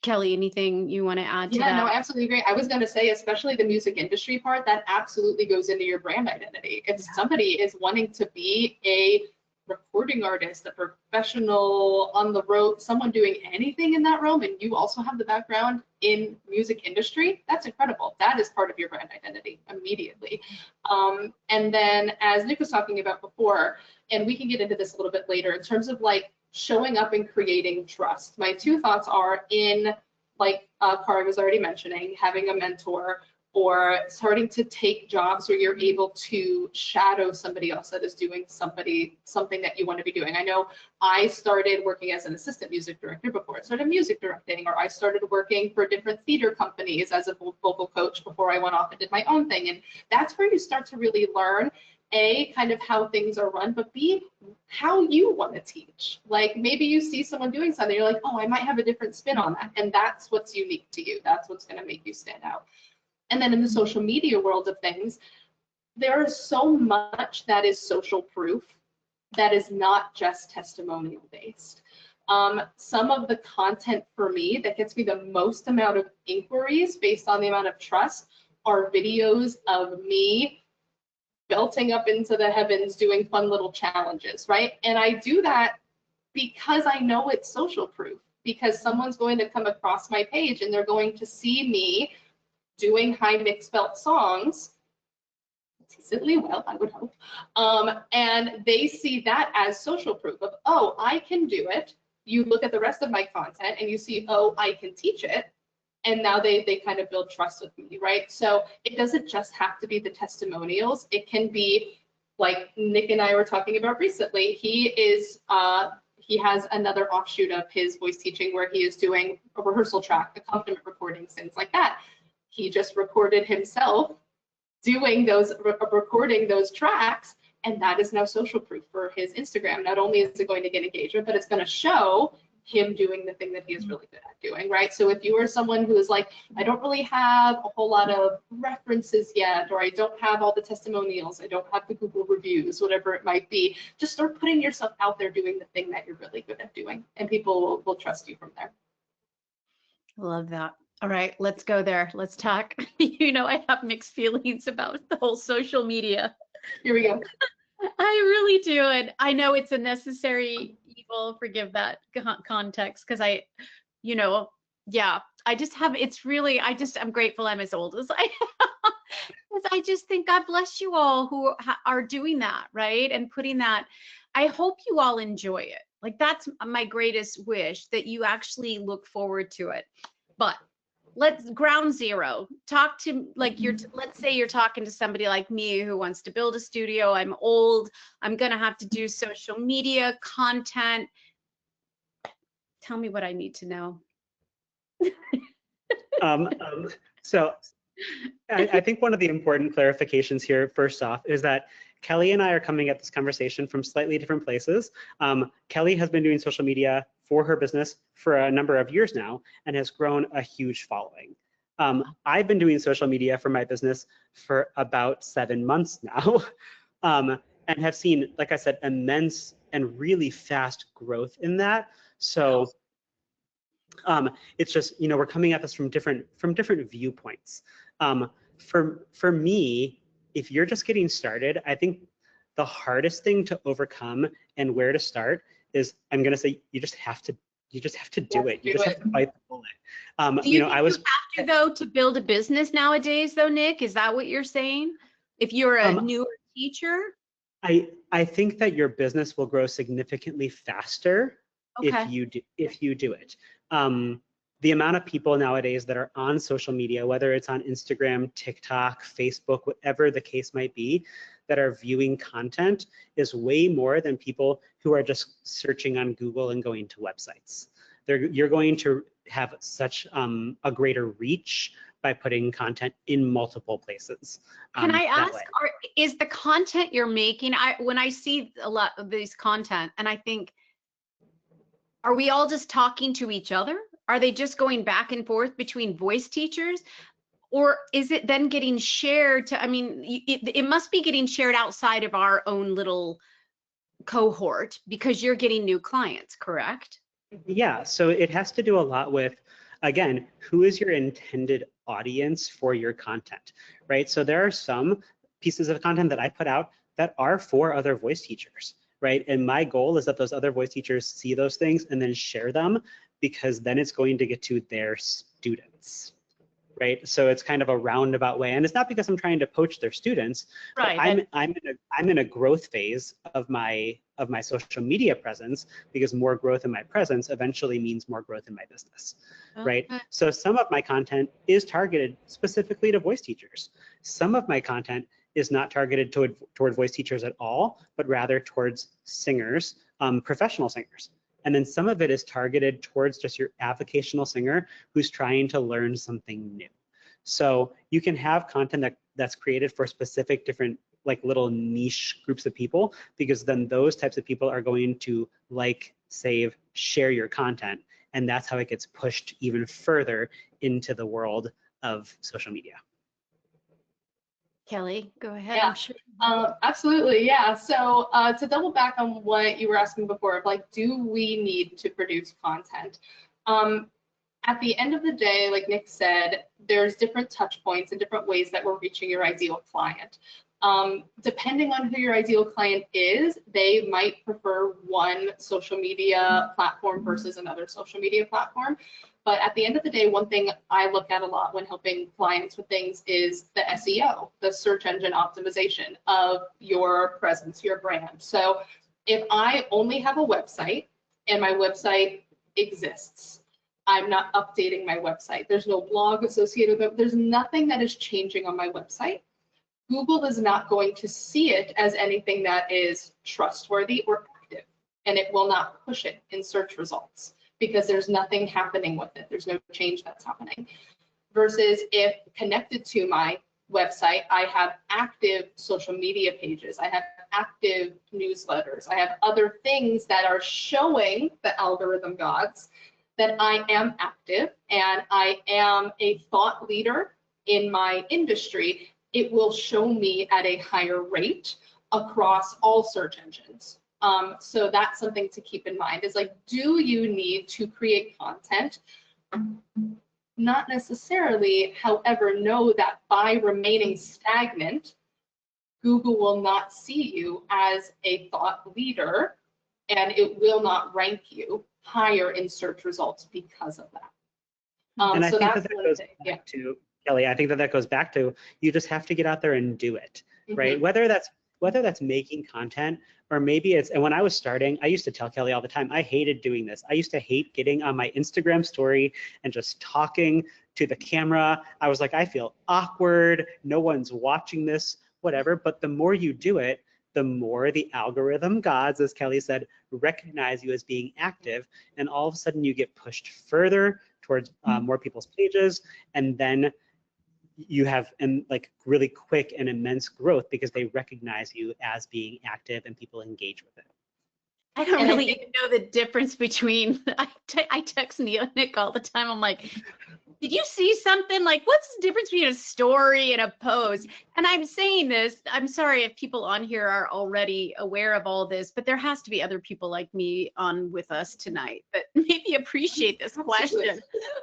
[SPEAKER 1] Kelly, anything you want to add to that?
[SPEAKER 2] Yeah, no, absolutely agree. I was going to say, especially the music industry part, that absolutely goes into your brand identity. If somebody is wanting to be a recording artist, a professional on the road, someone doing anything in that realm, and you also have the background in music industry, that's incredible. That is part of your brand identity immediately. And then, as Nick was talking about before, and we can get into this a little bit later, in terms of like showing up and creating trust. My two thoughts are in, like Kari was already mentioning, having a mentor, or starting to take jobs where you're able to shadow somebody else that is doing something that you want to be doing. I know I started working as an assistant music director before I started music directing, or I started working for different theater companies as a vocal coach before I went off and did my own thing. And that's where you start to really learn, A, kind of how things are run, but B, how you want to teach. Like maybe you see someone doing something, you're like, oh, I might have a different spin on that. And that's what's unique to you. That's what's going to make you stand out. And then in the social media world of things, there is so much that is social proof that is not just testimonial based. Some of the content for me that gets me the most amount of inquiries based on the amount of trust are videos of me belting up into the heavens doing fun little challenges, right? And I do that because I know it's social proof, because someone's going to come across my page and they're going to see me doing high mix belt songs decently well, I would hope. And they see that as social proof of, oh, I can do it. You look at the rest of my content and you see, oh, I can teach it. And now they kind of build trust with me, right? So it doesn't just have to be the testimonials. It can be like Nick and I were talking about recently. He has another offshoot of his voice teaching where he is doing a rehearsal track, accompaniment recordings, things like that. He just recorded himself doing those, recording those tracks, and that is now social proof for his Instagram. Not only is it going to get engagement, but it's going to show him doing the thing that he is really good at doing, right? So if you are someone who is like, I don't really have a whole lot of references yet, or I don't have all the testimonials, I don't have the Google reviews, whatever it might be, just start putting yourself out there doing the thing that you're really good at doing, and people will trust you from there.
[SPEAKER 1] Love that. All right, let's go there. Let's talk. You know, I have mixed feelings about the whole social media.
[SPEAKER 2] Here we go.
[SPEAKER 1] I really do. And I know it's a necessary evil, forgive that context, because I just have, it's really, I'm grateful I'm as old as I am. Because I just think God bless you all who are doing that, right? And putting that, I hope you all enjoy it. Like that's my greatest wish, that you actually look forward to it. But let's ground zero. Talk to, like, let's say you're talking to somebody like me who wants to build a studio. I'm old. I'm going to have to do social media content. Tell me what I need to know.
[SPEAKER 3] So I think one of the important clarifications here, first off, is that Kelly and I are coming at this conversation from slightly different places. Kelly has been doing social media for her business for a number of years now and has grown a huge following. I've been doing social media for my business for about 7 months now, and have seen, like I said, immense and really fast growth in that. So it's just, we're coming at this from different viewpoints. For me, if you're just getting started, I think the hardest thing to overcome and where to start is, I'm going to say, you just have to do it. You just have to bite the bullet.
[SPEAKER 1] Do you think you have to, though, to build a business nowadays, though, Nick? Is that what you're saying? If you're a newer teacher?
[SPEAKER 3] I think that your business will grow significantly faster
[SPEAKER 1] Okay.
[SPEAKER 3] if you do it. The amount of people nowadays that are on social media, whether it's on Instagram, TikTok, Facebook, whatever the case might be, that are viewing content is way more than people who are just searching on Google and going to websites. You're going to have such a greater reach by putting content in multiple places.
[SPEAKER 1] Can I ask, is the content you're making, when I see a lot of these content and I think, are we all just talking to each other? Are they just going back and forth between voice teachers? Or is it then getting shared to, I mean, it must be getting shared outside of our own little cohort because you're getting new clients, correct?
[SPEAKER 3] Yeah, so it has to do a lot with, again, who is your intended audience for your content, right? So there are some pieces of content that I put out that are for other voice teachers, right? And my goal is that those other voice teachers see those things and then share them, because then it's going to get to their students, right? So it's kind of a roundabout way, and it's not because I'm trying to poach their students.
[SPEAKER 1] Right.
[SPEAKER 3] I'm in a growth phase of my social media presence, because more growth in my presence eventually means more growth in my business, right? So some of my content is targeted specifically to voice teachers. Some of my content is not targeted toward voice teachers at all, but rather towards singers, professional singers. And then some of it is targeted towards just your avocational singer who's trying to learn something new. So you can have content that's created for specific different like little niche groups of people, because then those types of people are going to like, save, share your content. And that's how it gets pushed even further into the world of social media.
[SPEAKER 1] Kelly, go ahead.
[SPEAKER 2] Yeah.
[SPEAKER 1] I'm sure.
[SPEAKER 2] Absolutely, yeah. So to double back on what you were asking before, of like, do we need to produce content? At the end of the day, like Nick said, there's different touch points and different ways that we're reaching your ideal client. Depending on who your ideal client is, they might prefer one social media platform versus another social media platform. But at the end of the day, one thing I look at a lot when helping clients with things is the SEO, the search engine optimization of your presence, your brand. So if I only have a website and my website exists, I'm not updating my website, there's no blog associated with it, there's nothing that is changing on my website, Google is not going to see it as anything that is trustworthy or active, and it will not push it in search results, because there's nothing happening with it. There's no change that's happening. Versus if connected to my website, I have active social media pages, I have active newsletters, I have other things that are showing the algorithm gods that I am active and I am a thought leader in my industry, it will show me at a higher rate across all search engines. So that's something to keep in mind, is like, do you need to create content? Not necessarily, however, know that by remaining stagnant, Google will not see you as a thought leader, and it will not rank you higher in search results because of that.
[SPEAKER 3] And I
[SPEAKER 2] so
[SPEAKER 3] think
[SPEAKER 2] that's
[SPEAKER 3] that
[SPEAKER 2] one
[SPEAKER 3] goes
[SPEAKER 2] thing.
[SPEAKER 3] back to, Kelly, I think that goes back to, you just have to get out there and do it, right? Whether that's making content, or maybe it's, and when I was starting, I used to tell Kelly all the time, I hated doing this. I used to hate getting on my Instagram story and just talking to the camera. I was like, I feel awkward, no one's watching this, whatever. But the more you do it, the more the algorithm gods, as Kelly said, recognize you as being active, and all of a sudden you get pushed further towards more people's pages, and then you have like really quick and immense growth because they recognize you as being active and people engage with it.
[SPEAKER 1] I don't really even know the difference between, I text Nick all the time. I'm like, did you see something? Like, what's the difference between a story and a post? And I'm saying this, I'm sorry if people on here are already aware of all this, but there has to be other people like me on with us tonight that maybe appreciate this question.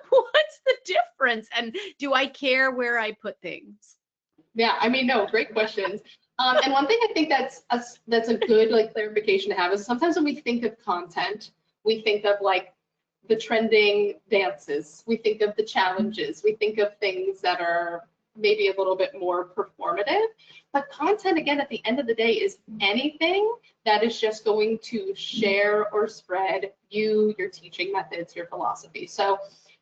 [SPEAKER 1] What's the difference? And do I care where I put things?
[SPEAKER 2] Yeah, I mean, no, great questions. And one thing I think that's a good like clarification to have is sometimes when we think of content, we think of like the trending dances, we think of the challenges, we think of things that are maybe a little bit more performative. But content, again, at the end of the day, is anything that is just going to share or spread you, your teaching methods, your philosophy. So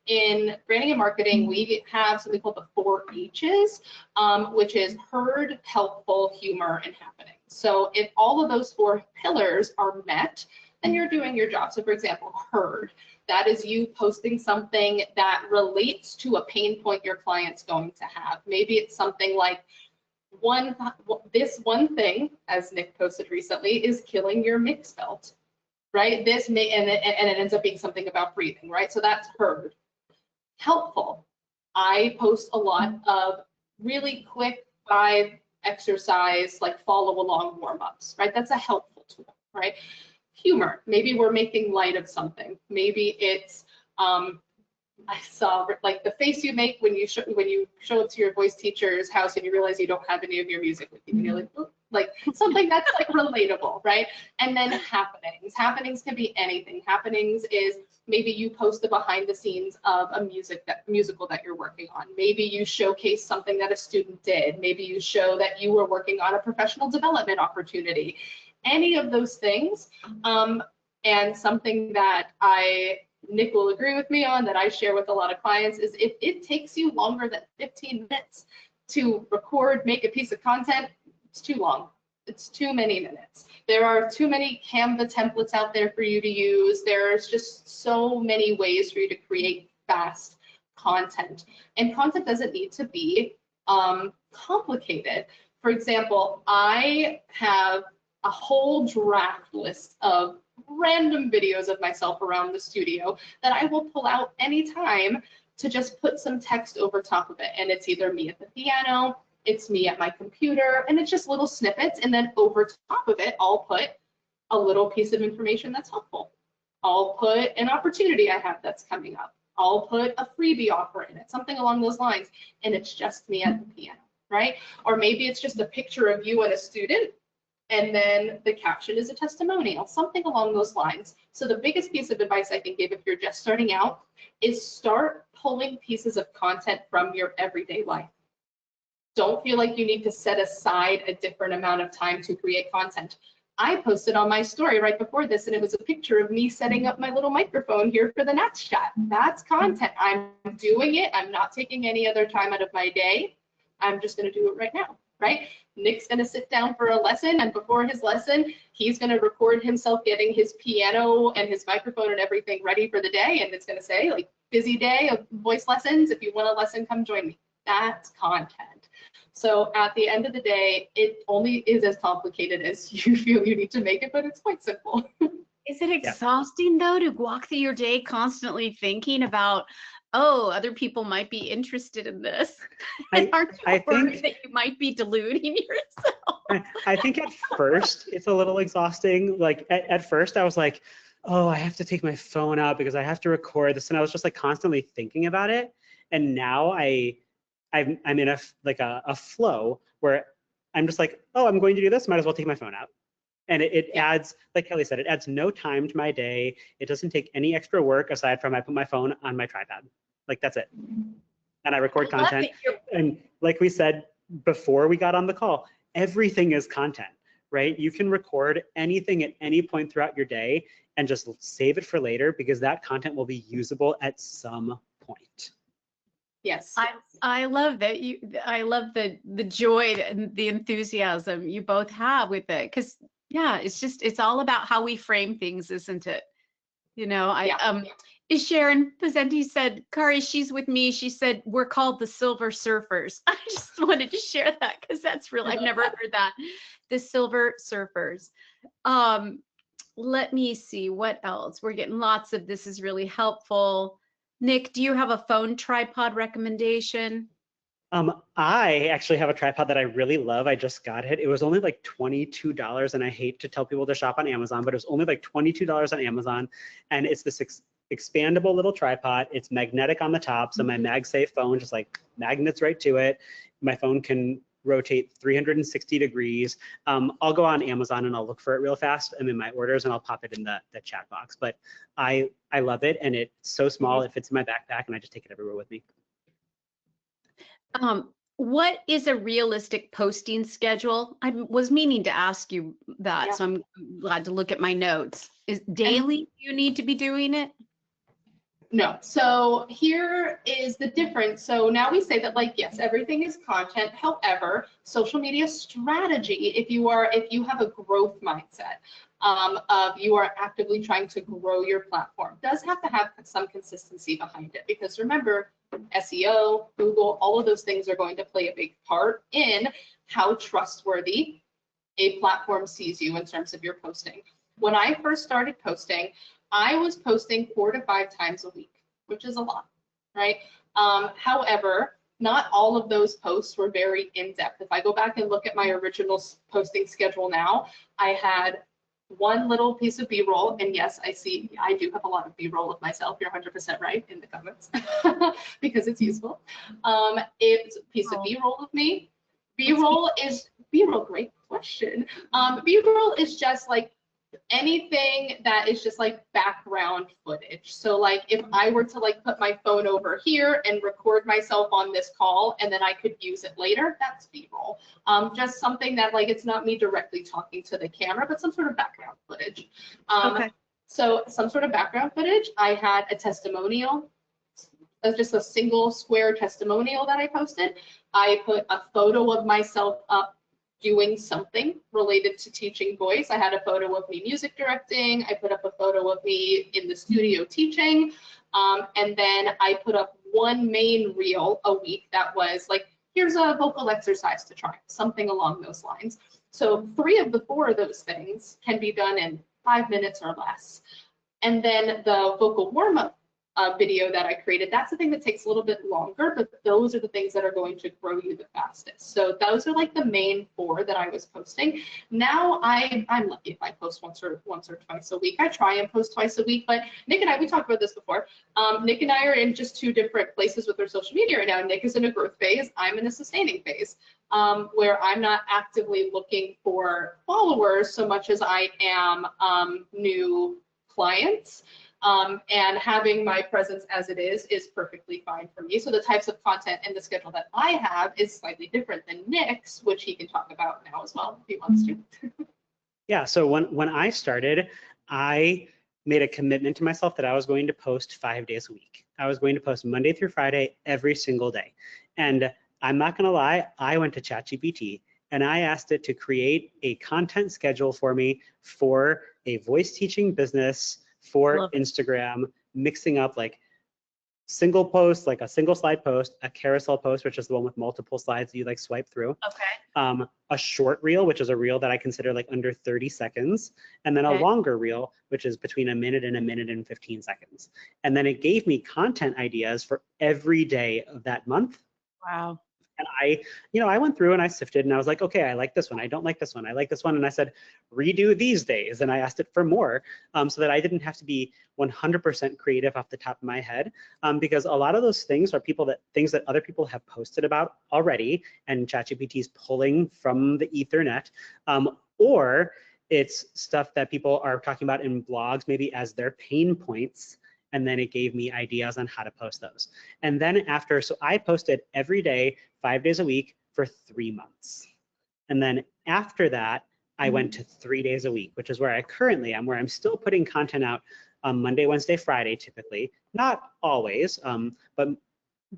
[SPEAKER 2] in branding and marketing, we have something called the 4 H's, which is heard, helpful, humor, and happening. So if all of those 4 pillars are met, then you're doing your job. So for example, heard, that is you posting something that relates to a pain point your client's going to have. Maybe it's something like, this one thing, as Nick posted recently, is killing your mix belt, right? This may, and it ends up being something about breathing, right? So that's heard. Helpful. I post a lot of really quick 5 exercise, like follow along warm-ups, right? That's a helpful tool, right? Humor. Maybe we're making light of something. Maybe it's, I saw like the face you make when you show up to your voice teacher's house and you realize you don't have any of your music with you, and you're like something that's like relatable, right? And then happenings. Happenings can be anything. Happenings is maybe you post the behind the scenes of a musical that you're working on. Maybe you showcase something that a student did. Maybe you show that you were working on a professional development opportunity. Any of those things, and something that Nick will agree with me on, that I share with a lot of clients, is if it takes you longer than 15 minutes to record, make a piece of content, it's too long. It's too many minutes. There are too many Canva templates out there for you to use. There's just so many ways for you to create fast content. And content doesn't need to be complicated. For example, I have a whole draft list of random videos of myself around the studio that I will pull out anytime to just put some text over top of it. And it's either me at the piano, it's me at my computer, and it's just little snippets. And then over top of it, I'll put a little piece of information that's helpful. I'll put an opportunity I have that's coming up. I'll put a freebie offer in it, something along those lines. And it's just me at the piano, right? Or maybe it's just a picture of you and a student, and then the caption is a testimonial, something along those lines. So the biggest piece of advice I can give if you're just starting out is start pulling pieces of content from your everyday life. Don't feel like you need to set aside a different amount of time to create content. I posted on my story right before this, and it was a picture of me setting up my little microphone here for the NATS chat. That's content. I'm doing it. I'm not taking any other time out of my day. I'm just going to do it right now, right? Nick's going to sit down for a lesson, and before his lesson, he's going to record himself getting his piano and his microphone and everything ready for the day, and it's going to say, like, busy day of voice lessons. If you want a lesson, come join me. That's content. So at the end of the day, it only is as complicated as you feel you need to make it, but it's quite simple.
[SPEAKER 1] Is it exhausting though to walk through your day constantly thinking about, oh, other people might be interested in this? And aren't you worried that you might be deluding yourself?
[SPEAKER 3] I think at first it's a little exhausting. Like at first I was like, oh, I have to take my phone out because I have to record this, and I was just like constantly thinking about it. And now I'm in a flow where I'm just like, oh, I'm going to do this, might as well take my phone out. And it adds, like Kelly said, it adds no time to my day. It doesn't take any extra work aside from I put my phone on my tripod. Like, that's it. And I record content. And like we said before we got on the call, everything is content, right? You can record anything at any point throughout your day and just save it for later, because that content will be usable at some point.
[SPEAKER 2] Yes.
[SPEAKER 1] I love that I love the joy and the enthusiasm you both have with it, because it's all about how we frame things, isn't it? You know, Sharon Pazenti said, Kari, she's with me. She said, we're called the Silver Surfers. I just wanted to share that because that's real. I've never heard that. The Silver Surfers. Let me see what else. We're getting lots of this is really helpful. Nick, do you have a phone tripod recommendation?
[SPEAKER 3] I actually have a tripod that I really love. I just got it. It was only like $22, and I hate to tell people to shop on Amazon, but it was only like $22 on Amazon. And it's this expandable little tripod. It's magnetic on the top, so my MagSafe phone just like magnets right to it. My phone can rotate 360 degrees. I'll go on Amazon and I'll look for it real fast. I'm in my orders and I'll pop it in the chat box. But I love it, and it's so small, it fits in my backpack, and I just take it everywhere with me.
[SPEAKER 1] What is a realistic posting schedule? I was meaning to ask you that,
[SPEAKER 2] Yeah.
[SPEAKER 1] so I'm glad to look at my notes. Is daily you need to be doing it?
[SPEAKER 2] No. So here is the difference. So now we say that, like, yes, everything is content. However, social media strategy, if you have a growth mindset, of you are actively trying to grow your platform, does have to have some consistency behind it. Because remember, SEO, Google, all of those things are going to play a big part in how trustworthy a platform sees you in terms of your posting. When I first started posting, I was posting 4 to 5 times a week, which is a lot, right? However, not all of those posts were very in-depth. If I go back and look at my original posting schedule now, I had one little piece of B-roll, and yes, I see I do have a lot of B-roll of myself. You're 100% right in the comments because it's useful. It's a piece of B-roll of me. B-roll, great question. B-roll is just like anything that is just like background footage. So like if I were to like put my phone over here and record myself on this call and then I could use it later, that's B-roll. Just something that like it's not me directly talking to the camera, but some sort of background footage.
[SPEAKER 1] Okay.
[SPEAKER 2] So some sort of background footage. I had a testimonial, just a single square testimonial that I posted. I put a photo of myself up doing something related to teaching voice. I had a photo of me music directing. I put up a photo of me in the studio teaching. And then I put up one main reel a week that was like, here's a vocal exercise to try, something along those lines. So 3 of the 4 of those things can be done in 5 minutes or less. And then the vocal warm-up video that I created, that's the thing that takes a little bit longer, but those are the things that are going to grow you the fastest. So those are like the main 4 that I was posting. Now I'm lucky if I post once or twice a week. I try and post twice a week, but Nick and I, we talked about this before. Nick and I are in just 2 different places with our social media right now. Nick is in a growth phase. I'm in a sustaining phase, where I'm not actively looking for followers so much as I am new clients. And having my presence as it is perfectly fine for me. So the types of content and the schedule that I have is slightly different than Nick's, which he can talk about now as well if he wants to.
[SPEAKER 3] Yeah, so when I started, I made a commitment to myself that I was going to post 5 days a week. I was going to post Monday through Friday every single day. And I'm not gonna lie, I went to ChatGPT and I asked it to create a content schedule for me for a voice teaching business for Instagram, mixing up like single posts, like a single slide post, a carousel post, which is the one with multiple slides that you like swipe through.
[SPEAKER 1] Okay.
[SPEAKER 3] A short reel, which is a reel that I consider like under 30 seconds, and then a longer reel, which is between a minute and 15 seconds. And then it gave me content ideas for every day of that month.
[SPEAKER 1] Wow.
[SPEAKER 3] And I went through and I sifted and I was like, okay, I like this one. I don't like this one. I like this one. And I said, redo these days. And I asked it for more so that I didn't have to be 100% creative off the top of my head, because a lot of those things are things that other people have posted about already and ChatGPT is pulling from the Ethernet, or it's stuff that people are talking about in blogs maybe as their pain points. And then it gave me ideas on how to post those. And then so I posted every day, 5 days a week for 3 months. And then after that, I went to 3 days a week, which is where I currently am, where I'm still putting content out on Monday, Wednesday, Friday, typically. Not always, but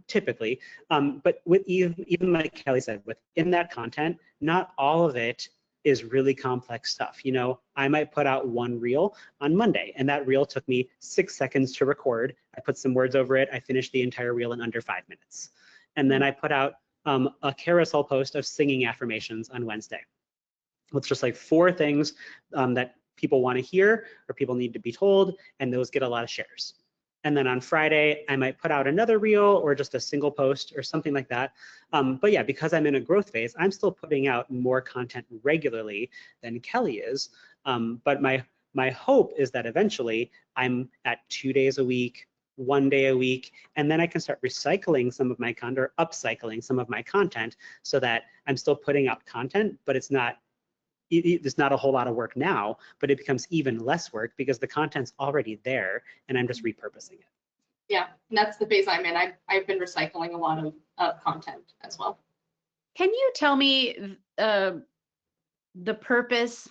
[SPEAKER 3] typically. But with even like Kelly said, within that content, not all of it is really complex stuff. You know, I might put out one reel on Monday, and that reel took me 6 seconds to record. I put some words over it. I finished the entire reel in under 5 minutes. And then I put out a carousel post of singing affirmations on Wednesday. It's just like 4 things that people want to hear or people need to be told, and those get a lot of shares. And then on Friday, I might put out another reel or just a single post or something like that. But yeah, because I'm in a growth phase, I'm still putting out more content regularly than Kelly is. But my hope is that eventually I'm at 2 days a week, 1 day a week, and then I can start recycling some of my content or upcycling some of my content so that I'm still putting out content, but it's not a whole lot of work now, but it becomes even less work because the content's already there and I'm just repurposing it.
[SPEAKER 2] Yeah, and that's the phase I'm in. I've been recycling a lot of content as well.
[SPEAKER 1] Can you tell me the purpose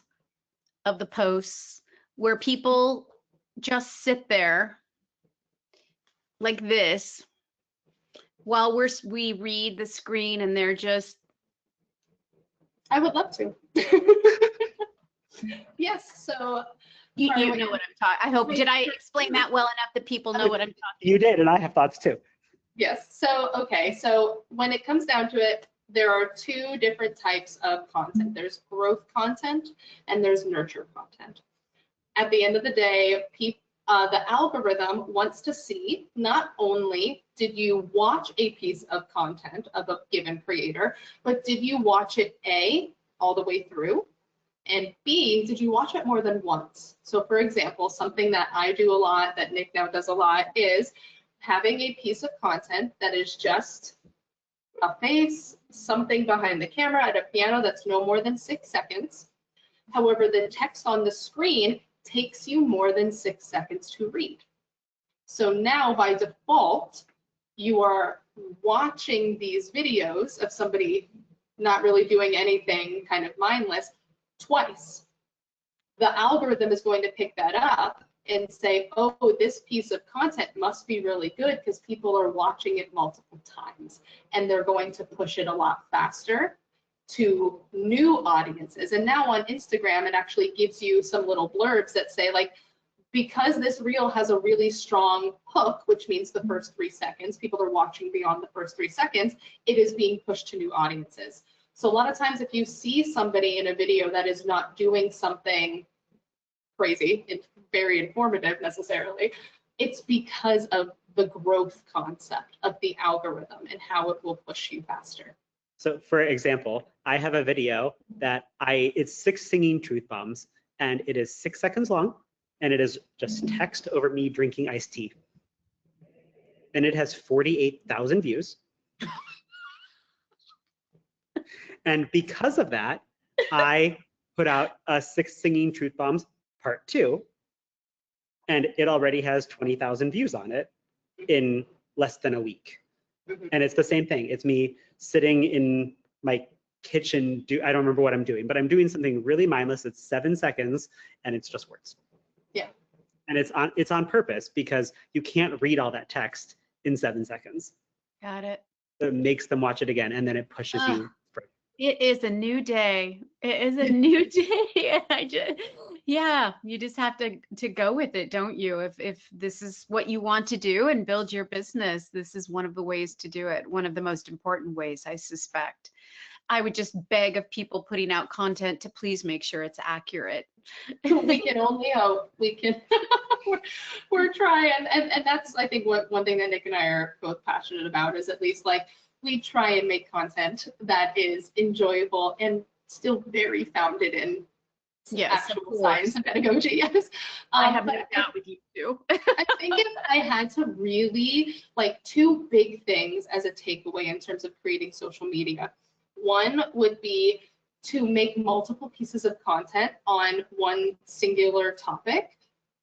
[SPEAKER 1] of the posts where people just sit there like this while we read the screen and they're just...
[SPEAKER 2] I would love to. Yes, so
[SPEAKER 1] you know what I'm talking. I hope, did I explain that well enough that people know what I'm talking about?
[SPEAKER 3] You did, and I have thoughts too.
[SPEAKER 2] yes, so okay, so when it comes down to it, there are two different types of content. There's growth content and there's nurture content. At the end of the day, the algorithm wants to see not only did you watch a piece of content of a given creator, but did you watch it A, all the way through, and B, did you watch it more than once? So for example, something that I do a lot, that Nick now does a lot, is having a piece of content that is just a face, something behind the camera at a piano that's no more than 6 seconds. However, the text on the screen takes you more than 6 seconds to read. So now by default, you are watching these videos of somebody not really doing anything, kind of mindless, twice. The algorithm is going to pick that up and say, oh, this piece of content must be really good because people are watching it multiple times, and they're going to push it a lot faster to new audiences. And now on Instagram, it actually gives you some little blurbs that say, like, because this reel has a really strong hook, which means the first 3 seconds, people are watching beyond the first 3 seconds, it is being pushed to new audiences. So a lot of times if you see somebody in a video that is not doing something crazy, it's very informative necessarily, it's because of the growth concept of the algorithm and how it will push you faster.
[SPEAKER 3] So for example, I have a video that it's 6 singing truth bombs, and it is 6 seconds long, and it is just text over me drinking iced tea. And it has 48,000 views. And because of that, I put out a 6 singing truth bombs part 2, and it already has 20,000 views on it in less than a week. And it's the same thing. It's me sitting in my kitchen. I don't remember what I'm doing, but I'm doing something really mindless. It's 7 seconds, and it's just words.
[SPEAKER 2] Yeah.
[SPEAKER 3] And it's on purpose because you can't read all that text in 7 seconds.
[SPEAKER 1] Got it.
[SPEAKER 3] So it makes them watch it again, and then it pushes you.
[SPEAKER 1] It is a new day. It is a new day. Yeah, you just have to go with it, don't you? If this is what you want to do and build your business, this is one of the ways to do it. One of the most important ways, I suspect. I would just beg of people putting out content to please make sure it's accurate.
[SPEAKER 2] We can only hope. We can. we're trying, and that's, I think, one thing that Nick and I are both passionate about is at least, like, we try and make content that is enjoyable and still very founded in actual science and pedagogy. Yes,
[SPEAKER 1] I have no doubt with you too.
[SPEAKER 2] I think if I had to really, like, 2 big things as a takeaway in terms of creating social media, one would be to make multiple pieces of content on one singular topic,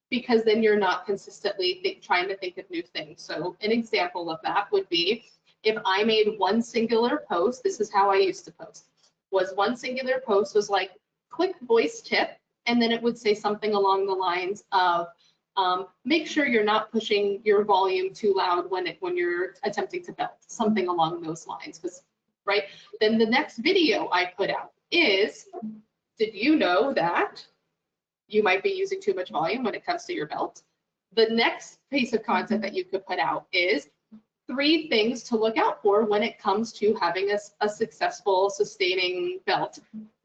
[SPEAKER 2] because then you're not consistently trying to think of new things. So an example of that would be, if I made one singular post, this is how I used to post, was one singular post was like, quick voice tip, and then it would say something along the lines of, make sure you're not pushing your volume too loud when you're attempting to belt, something along those lines. Right? Then the next video I put out is, did you know that you might be using too much volume when it comes to your belt? The next piece of content that you could put out is 3 things to look out for when it comes to having a successful sustaining belt: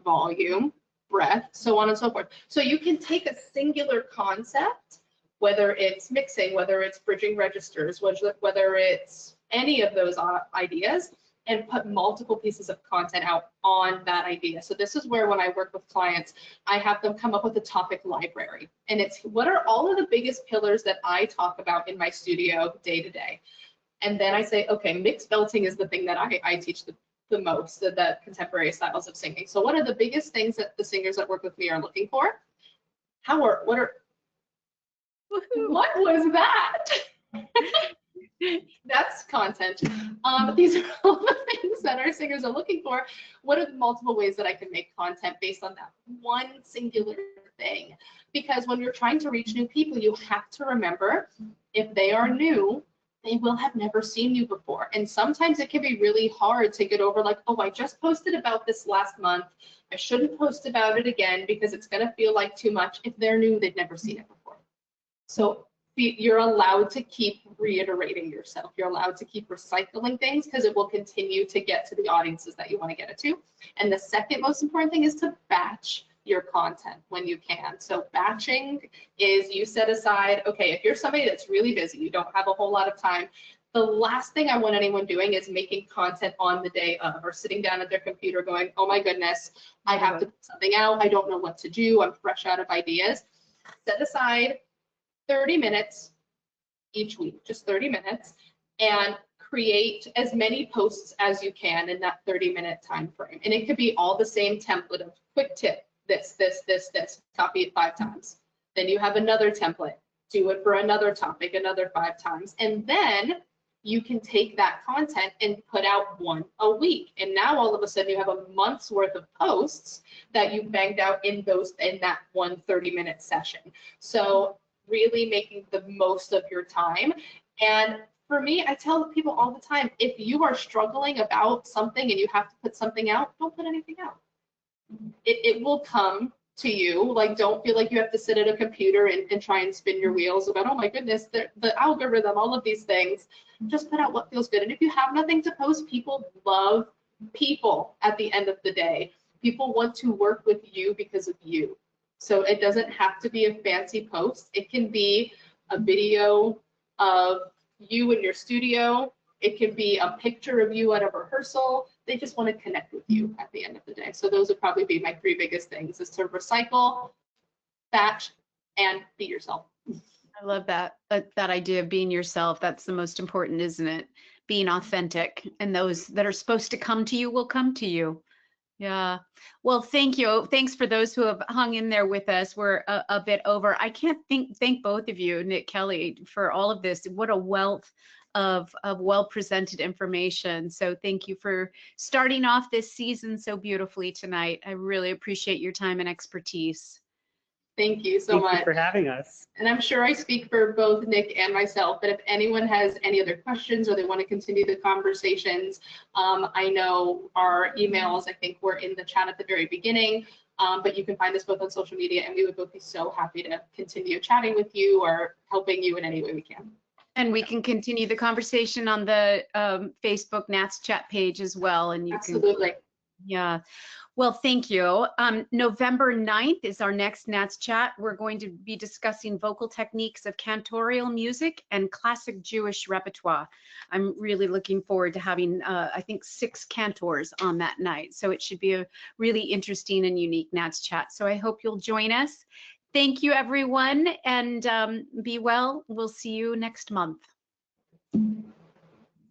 [SPEAKER 2] volume, breath, so on and so forth. So you can take a singular concept, whether it's mixing, whether it's bridging registers, whether it's any of those ideas, and put multiple pieces of content out on that idea. So this is where, when I work with clients, I have them come up with a topic library. And it's, what are all of the biggest pillars that I talk about in my studio day to day? And then I say, okay, mixed belting is the thing that I teach the most, the contemporary styles of singing. So what are the biggest things that the singers that work with me are looking for? What was that? That's content. These are all the things that our singers are looking for. What are the multiple ways that I can make content based on that one singular thing? Because when you're trying to reach new people, you have to remember, if they are new, they will have never seen you before. And sometimes it can be really hard to get over, like, oh, I just posted about this last month. I shouldn't post about it again because it's going to feel like too much. If they're new, they've never seen it before. So you're allowed to keep reiterating yourself. You're allowed to keep recycling things because it will continue to get to the audiences that you want to get it to. And the second most important thing is to batch your content when you can. So batching is, you set aside, okay, if you're somebody that's really busy, you don't have a whole lot of time, the last thing I want anyone doing is making content on the day of, or sitting down at their computer going, oh my goodness, I have to put something out. I don't know what to do. I'm fresh out of ideas. Set aside 30 minutes each week, just 30 minutes, and create as many posts as you can in that 30-minute time frame. And it could be all the same template of quick tip, this, copy it 5 times. Then you have another template, do it for another topic, another 5 times. And then you can take that content and put out 1 a week. And now all of a sudden you have a month's worth of posts that you banged out in that one 30-minute session. So really making the most of your time. And for me, I tell people all the time, if you are struggling about something and you have to put something out, don't put anything out. It will come to you. Like, don't feel like you have to sit at a computer and try and spin your wheels about, oh my goodness, the algorithm, all of these things. Just put out what feels good. And if you have nothing to post, people love people at the end of the day. People want to work with you because of you. So it doesn't have to be a fancy post. It can be a video of you in your studio. It can be a picture of you at a rehearsal. They just want to connect with you at the end of the day. So those would probably be my 3 biggest things, is to recycle, batch, and be yourself.
[SPEAKER 1] I love that idea of being yourself. That's the most important, isn't it? Being authentic, and those that are supposed to come to you will come to you. Yeah. Well, thank you. Thanks for those who have hung in there with us. We're a bit over. I can't thank both of you, Nick, Kelly, for all of this. What a wealth of well-presented information. So thank you for starting off this season so beautifully tonight. I really appreciate your time and expertise.
[SPEAKER 2] Thank you so much.
[SPEAKER 3] Thank you for having us.
[SPEAKER 2] And I'm sure I speak for both Nick and myself, but if anyone has any other questions or they want to continue the conversations, I know our emails, I think, were in the chat at the very beginning, but you can find us both on social media, and we would both be so happy to continue chatting with you or helping you in any way we can.
[SPEAKER 1] And we can continue the conversation on the Facebook NATS chat page as well. And you
[SPEAKER 2] Absolutely.
[SPEAKER 1] Yeah. Well, thank you. November 9th is our next NATS chat. We're going to be discussing vocal techniques of cantorial music and classic Jewish repertoire. I'm really looking forward to having, I think, 6 cantors on that night. So it should be a really interesting and unique NATS chat. So I hope you'll join us. Thank you, everyone, and be well. We'll see you next month.